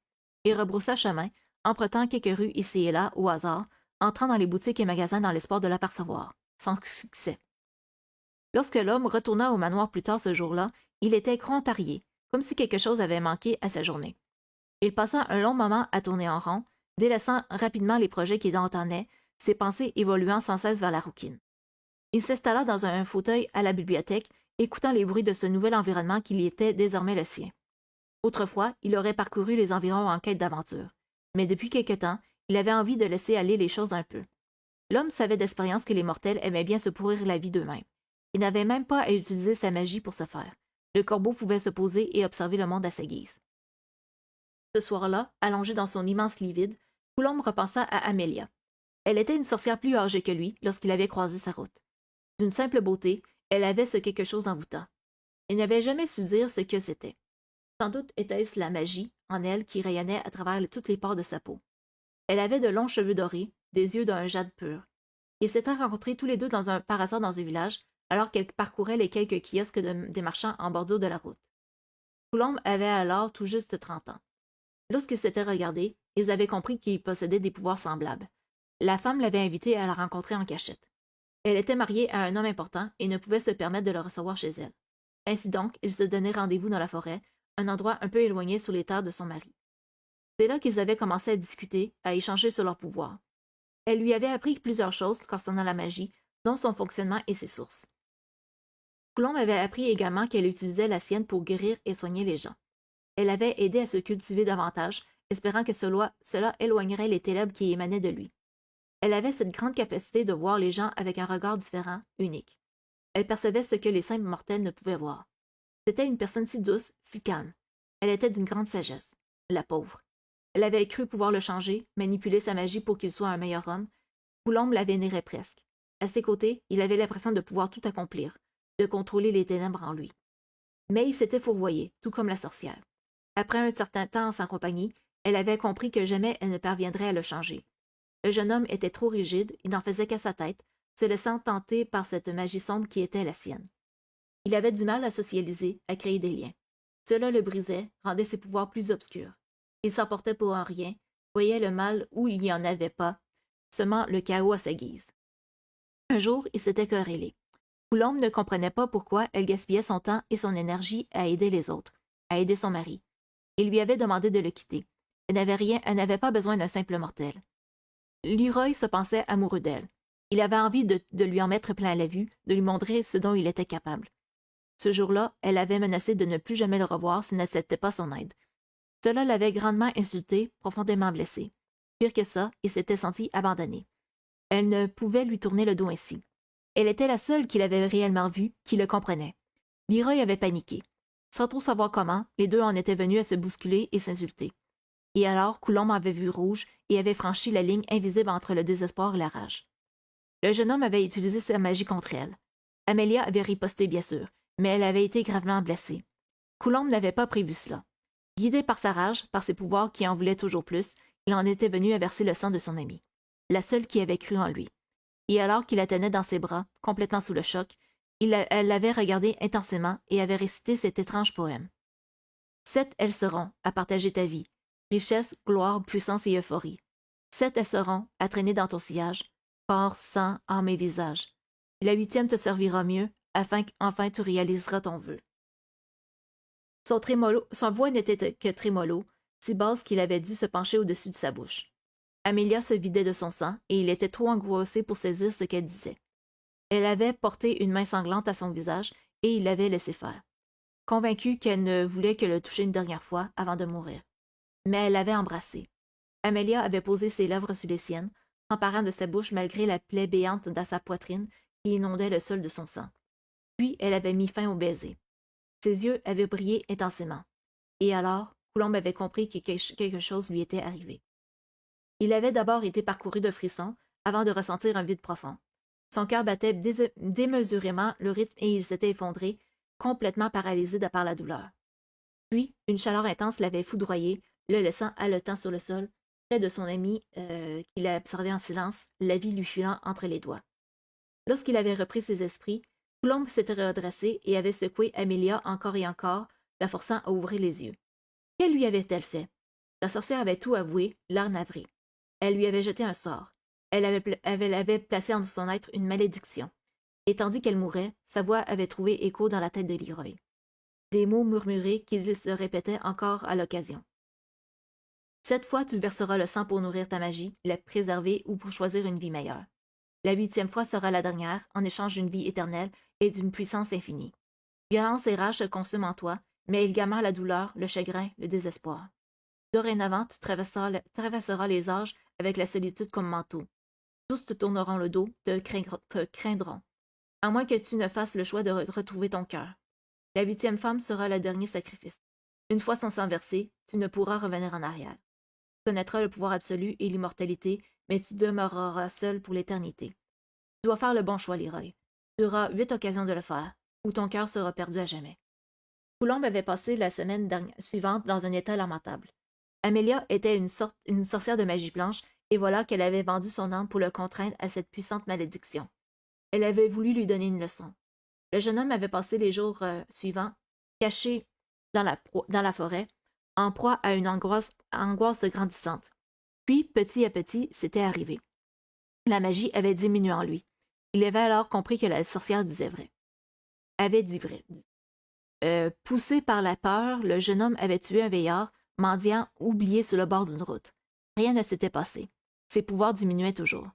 Il rebroussa chemin, empruntant quelques rues ici et là, au hasard, entrant dans les boutiques et magasins dans l'espoir de l'apercevoir. Sans succès. Lorsque l'homme retourna au manoir plus tard ce jour-là, il était contrarié, comme si quelque chose avait manqué à sa journée. Il passa un long moment à tourner en rond, délaissant rapidement les projets qui l'entennaient, ses pensées évoluant sans cesse vers la rouquine. Il s'installa dans un fauteuil à la bibliothèque, écoutant les bruits de ce nouvel environnement qui était désormais le sien. Autrefois, il aurait parcouru les environs en quête d'aventure, mais depuis quelque temps, il avait envie de laisser aller les choses un peu. L'homme savait d'expérience que les mortels aimaient bien se pourrir la vie d'eux-mêmes. Il n'avait même pas à utiliser sa magie pour ce faire. Le corbeau pouvait se poser et observer le monde à sa guise. Ce soir-là, allongé dans son immense lit vide, Coulombe repensa à Amélia. Elle était une sorcière plus âgée que lui lorsqu'il avait croisé sa route. D'une simple beauté, elle avait ce quelque chose d'envoûtant. Il n'avait jamais su dire ce que c'était. Sans doute était-ce la magie en elle qui rayonnait à travers toutes les pores de sa peau. Elle avait de longs cheveux dorés, des yeux d'un jade pur. Ils s'étaient rencontrés tous les deux par hasard dans un village, alors qu'elle parcourait les quelques kiosques des marchands en bordure de la route. Coulombe avait alors tout juste 30 ans. Lorsqu'ils s'étaient regardés, ils avaient compris qu'ils possédaient des pouvoirs semblables. La femme l'avait invité à la rencontrer en cachette. Elle était mariée à un homme important et ne pouvait se permettre de le recevoir chez elle. Ainsi donc, ils se donnaient rendez-vous dans la forêt, un endroit un peu éloigné sur les terres de son mari. C'est là qu'ils avaient commencé à discuter, à échanger sur leurs pouvoirs. Elle lui avait appris plusieurs choses concernant la magie, dont son fonctionnement et ses sources. Coulombe avait appris également qu'elle utilisait la sienne pour guérir et soigner les gens. Elle avait aidé à se cultiver davantage, espérant que cela éloignerait les ténèbres qui émanaient de lui. Elle avait cette grande capacité de voir les gens avec un regard différent, unique. Elle percevait ce que les simples mortels ne pouvaient voir. C'était une personne si douce, si calme. Elle était d'une grande sagesse. La pauvre. Elle avait cru pouvoir le changer, manipuler sa magie pour qu'il soit un meilleur homme. Coulombe la vénérait presque. À ses côtés, il avait l'impression de pouvoir tout accomplir, de contrôler les ténèbres en lui. Mais il s'était fourvoyé, tout comme la sorcière. Après un certain temps en sa compagnie, elle avait compris que jamais elle ne parviendrait à le changer. Le jeune homme était trop rigide, il n'en faisait qu'à sa tête, se laissant tenter par cette magie sombre qui était la sienne. Il avait du mal à socialiser, à créer des liens. Cela le brisait, rendait ses pouvoirs plus obscurs. Il s'emportait pour un rien, voyait le mal où il n'y en avait pas, semant le chaos à sa guise. Un jour, il s'était querellé. Coulombe ne comprenait pas pourquoi elle gaspillait son temps et son énergie à aider les autres, à aider son mari. Il lui avait demandé de le quitter. Elle n'avait pas besoin d'un simple mortel. Leroy se pensait amoureux d'elle. Il avait envie de lui en mettre plein la vue, de lui montrer ce dont il était capable. Ce jour-là, elle avait menacé de ne plus jamais le revoir s'il n'acceptait pas son aide. Cela l'avait grandement insulté, profondément blessé. Pire que ça, il s'était senti abandonné. Elle ne pouvait lui tourner le dos ainsi. Elle était la seule qu'il avait réellement vue, qui le comprenait. Leroy avait paniqué. Sans trop savoir comment, les deux en étaient venus à se bousculer et s'insulter. Et alors, Coulombe avait vu rouge et avait franchi la ligne invisible entre le désespoir et la rage. Le jeune homme avait utilisé sa magie contre elle. Amelia avait riposté, bien sûr, mais elle avait été gravement blessée. Coulombe n'avait pas prévu cela. Guidé par sa rage, par ses pouvoirs qui en voulaient toujours plus, il en était venu à verser le sang de son amie, la seule qui avait cru en lui. Et alors qu'il la tenait dans ses bras, complètement sous le choc, elle l'avait regardé intensément et avait récité cet étrange poème. Sept elles seront à partager ta vie, richesse, gloire, puissance et euphorie. Sept elles seront à traîner dans ton sillage, corps, sang, âme et visage. La huitième te servira mieux, afin qu'enfin tu réaliseras ton vœu. Son voix n'était que trémolo, si basse qu'il avait dû se pencher au-dessus de sa bouche. Amelia se vidait de son sang, et il était trop angoissé pour saisir ce qu'elle disait. Elle avait porté une main sanglante à son visage, et il l'avait laissé faire, convaincue qu'elle ne voulait que le toucher une dernière fois avant de mourir. Mais elle l'avait embrassé. Amelia avait posé ses lèvres sur les siennes, s'emparant de sa bouche malgré la plaie béante dans sa poitrine qui inondait le sol de son sang. Puis elle avait mis fin au baiser. Ses yeux avaient brillé intensément. Et alors, Coulombe avait compris que quelque chose lui était arrivé. Il avait d'abord été parcouru de frissons avant de ressentir un vide profond. Son cœur battait démesurément le rythme et il s'était effondré, complètement paralysé de par la douleur. Puis, une chaleur intense l'avait foudroyé, le laissant haletant sur le sol, près de son ami qu'il observait en silence, la vie lui filant entre les doigts. Lorsqu'il avait repris ses esprits, Coulombe s'était redressée et avait secoué Amelia encore et encore, la forçant à ouvrir les yeux. Que lui avait-elle fait? La sorcière avait tout avoué, l'air navré. Elle lui avait jeté un sort. Elle avait placé en son être une malédiction. Et tandis qu'elle mourait, sa voix avait trouvé écho dans la tête de Leroy. Des mots murmurés qu'il se répétait encore à l'occasion. Cette fois, tu verseras le sang pour nourrir ta magie, la préserver ou pour choisir une vie meilleure. La huitième fois sera la dernière, en échange d'une vie éternelle et d'une puissance infinie. Violence et rage se consument en toi, mais également la douleur, le chagrin, le désespoir. Dorénavant, tu traverseras les âges avec la solitude comme manteau. Tous te tourneront le dos, te craindront, à moins que tu ne fasses le choix de retrouver ton cœur. La huitième femme sera le dernier sacrifice. Une fois son sang versé, tu ne pourras revenir en arrière. Tu connaîtras le pouvoir absolu et l'immortalité, mais tu demeureras seul pour l'éternité. Tu dois faire le bon choix, Leroy. Tu auras 8 occasions de le faire, ou ton cœur sera perdu à jamais. Coulombe avait passé la semaine suivante dans un état lamentable. Amelia était une sorcière de magie blanche, et voilà qu'elle avait vendu son âme pour le contraindre à cette puissante malédiction. Elle avait voulu lui donner une leçon. Le jeune homme avait passé les jours suivants, caché dans la forêt, en proie à une angoisse grandissante. Puis, petit à petit, c'était arrivé. La magie avait diminué en lui. Il avait alors compris que la sorcière disait vrai. Avait dit vrai. Poussé par la peur, le jeune homme avait tué un veillard, mendiant, oublié sur le bord d'une route. Rien ne s'était passé. Ses pouvoirs diminuaient toujours.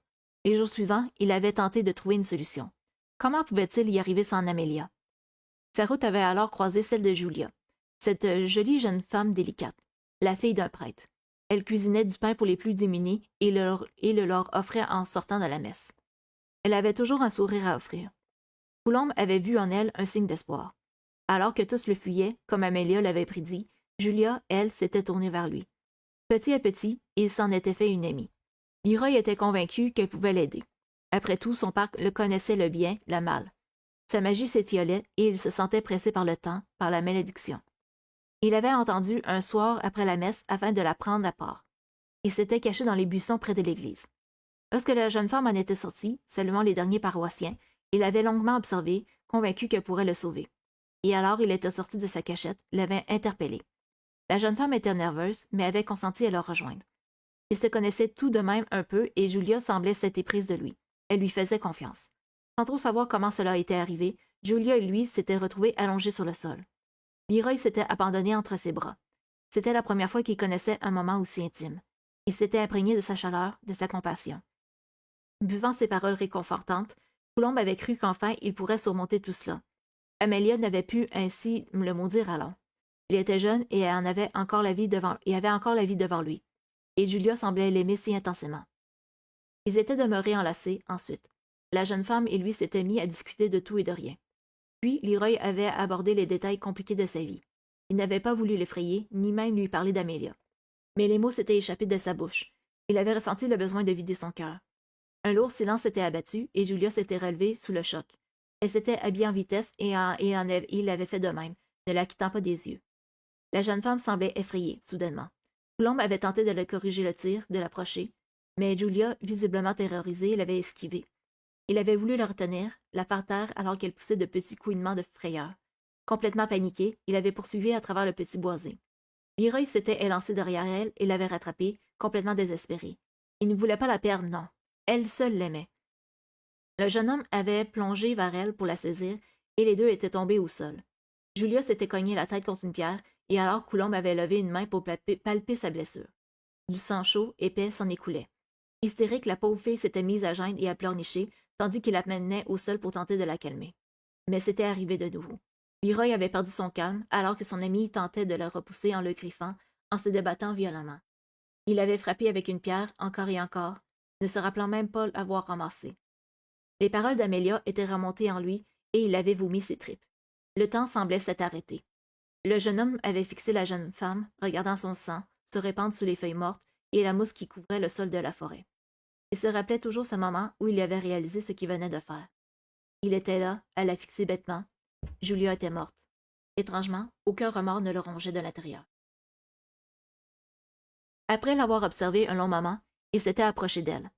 Les jours suivants, il avait tenté de trouver une solution. Comment pouvait-il y arriver sans Amelia? Sa route avait alors croisé celle de Julia, cette jolie jeune femme délicate, la fille d'un prêtre. Elle cuisinait du pain pour les plus démunis et le leur offrait en sortant de la messe. Elle avait toujours un sourire à offrir. Coulombe avait vu en elle un signe d'espoir. Alors que tous le fuyaient, comme Amelia l'avait prédit, Julia, elle, s'était tournée vers lui. Petit à petit, il s'en était fait une amie. Leroy était convaincu qu'elle pouvait l'aider. Après tout, son père le connaissait le bien, le mal. Sa magie s'étiolait et il se sentait pressé par le temps, par la malédiction. Il avait entendu un soir après la messe afin de la prendre à part. Il s'était caché dans les buissons près de l'église. Lorsque la jeune femme en était sortie, saluant les derniers paroissiens, il l'avait longuement observé, convaincu qu'elle pourrait le sauver. Et alors il était sorti de sa cachette, l'avait interpellée. La jeune femme était nerveuse, mais avait consenti à le rejoindre. Ils se connaissaient tout de même un peu et Julia semblait s'être éprise de lui. Elle lui faisait confiance. Sans trop savoir comment cela était arrivé, Julia et lui s'étaient retrouvés allongés sur le sol. Leroy s'était abandonné entre ses bras. C'était la première fois qu'il connaissait un moment aussi intime. Il s'était imprégné de sa chaleur, de sa compassion. Buvant ces paroles réconfortantes, Coulombe avait cru qu'enfin il pourrait surmonter tout cela. Amelia n'avait pu ainsi le maudire alors. Il était jeune et avait encore la vie devant lui. Et Julia semblait l'aimer si intensément. Ils étaient demeurés enlacés, ensuite. La jeune femme et lui s'étaient mis à discuter de tout et de rien. Puis, Leroy avait abordé les détails compliqués de sa vie. Il n'avait pas voulu l'effrayer, ni même lui parler d'Amélia. Mais les mots s'étaient échappés de sa bouche. Il avait ressenti le besoin de vider son cœur. Un lourd silence s'était abattu, et Julia s'était relevée sous le choc. Elle s'était habillée en vitesse, et il avait fait de même, ne la quittant pas des yeux. La jeune femme semblait effrayée, soudainement. Coulombe avait tenté de le corriger le tir, de l'approcher, mais Julia, visiblement terrorisée, l'avait esquivé. Il avait voulu la retenir, la faire taire alors qu'elle poussait de petits couinements de frayeur. Complètement paniqué, il avait poursuivi à travers le petit boisé. Leroy s'était élancé derrière elle et l'avait rattrapée, complètement désespéré. Il ne voulait pas la perdre, non. Elle seule l'aimait. Le jeune homme avait plongé vers elle pour la saisir, et les deux étaient tombés au sol. Julia s'était cognée la tête contre une pierre, et alors Coulombe avait levé une main pour palper sa blessure. Du sang chaud, épais, s'en écoulait. Hystérique, la pauvre fille s'était mise à geindre et à pleurnicher, tandis qu'il la menait au sol pour tenter de la calmer. Mais c'était arrivé de nouveau. Leroy avait perdu son calme, alors que son ami tentait de le repousser en le griffant, en se débattant violemment. Il avait frappé avec une pierre, encore et encore, ne se rappelant même pas l'avoir ramassée. Les paroles d'Amélia étaient remontées en lui, et il avait vomi ses tripes. Le temps semblait s'être arrêté. Le jeune homme avait fixé la jeune femme, regardant son sang se répandre sous les feuilles mortes et la mousse qui couvrait le sol de la forêt. Il se rappelait toujours ce moment où il avait réalisé ce qu'il venait de faire. Il était là, à la fixer bêtement. Julia était morte. Étrangement, aucun remords ne le rongeait de l'intérieur. Après l'avoir observée un long moment, il s'était approché d'elle.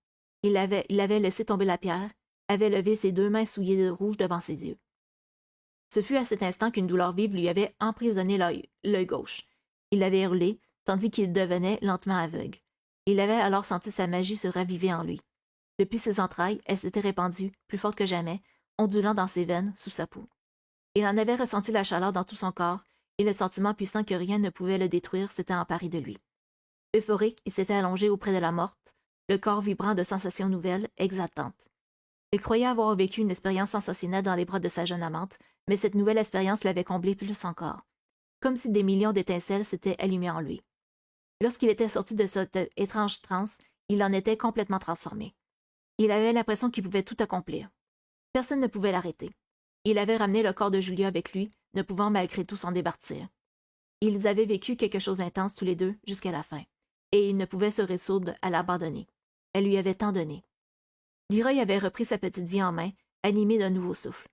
Il avait laissé tomber la pierre, avait levé ses deux mains souillées de rouge devant ses yeux. Ce fut à cet instant qu'une douleur vive lui avait emprisonné l'œil gauche. Il avait hurlé, tandis qu'il devenait lentement aveugle. Il avait alors senti sa magie se raviver en lui. Depuis ses entrailles, elle s'était répandue, plus forte que jamais, ondulant dans ses veines, sous sa peau. Il en avait ressenti la chaleur dans tout son corps, et le sentiment puissant que rien ne pouvait le détruire s'était emparé de lui. Euphorique, il s'était allongé auprès de la morte, le corps vibrant de sensations nouvelles, exaltantes. Il croyait avoir vécu une expérience sensationnelle dans les bras de sa jeune amante, mais cette nouvelle expérience l'avait comblé plus encore, comme si des millions d'étincelles s'étaient allumées en lui. Lorsqu'il était sorti de cette étrange transe, il en était complètement transformé. Il avait l'impression qu'il pouvait tout accomplir. Personne ne pouvait l'arrêter. Il avait ramené le corps de Julia avec lui, ne pouvant malgré tout s'en départir. Ils avaient vécu quelque chose d'intense tous les deux jusqu'à la fin, et il ne pouvait se résoudre à l'abandonner. Elle lui avait tant donné. Leroy avait repris sa petite vie en main, animé d'un nouveau souffle,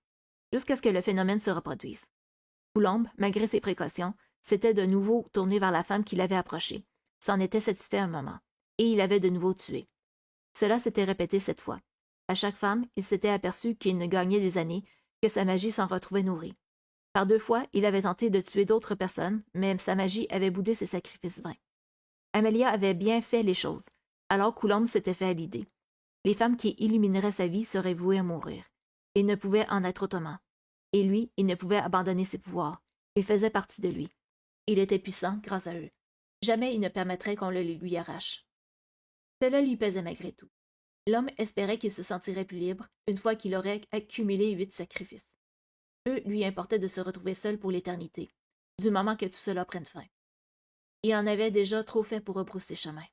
jusqu'à ce que le phénomène se reproduise. Coulombe, malgré ses précautions, s'était de nouveau tourné vers la femme qui l'avait approchée, s'en était satisfait un moment, et il avait de nouveau tué. Cela s'était répété cette fois. À chaque femme, il s'était aperçu qu'il ne gagnait des années, que sa magie s'en retrouvait nourrie. Par deux fois, il avait tenté de tuer d'autres personnes, mais sa magie avait boudé ses sacrifices vains. Amelia avait bien fait les choses, alors Coulombe s'était fait à l'idée. Les femmes qui illumineraient sa vie seraient vouées à mourir. Il ne pouvait en être autrement. Et lui, il ne pouvait abandonner ses pouvoirs. Ils faisaient partie de lui. Il était puissant grâce à eux. Jamais il ne permettrait qu'on le lui arrache. Cela lui pesait malgré tout. L'homme espérait qu'il se sentirait plus libre une fois qu'il aurait accumulé 8 sacrifices. Peu lui importait de se retrouver seul pour l'éternité, du moment que tout cela prenne fin. Il en avait déjà trop fait pour rebrousser chemin.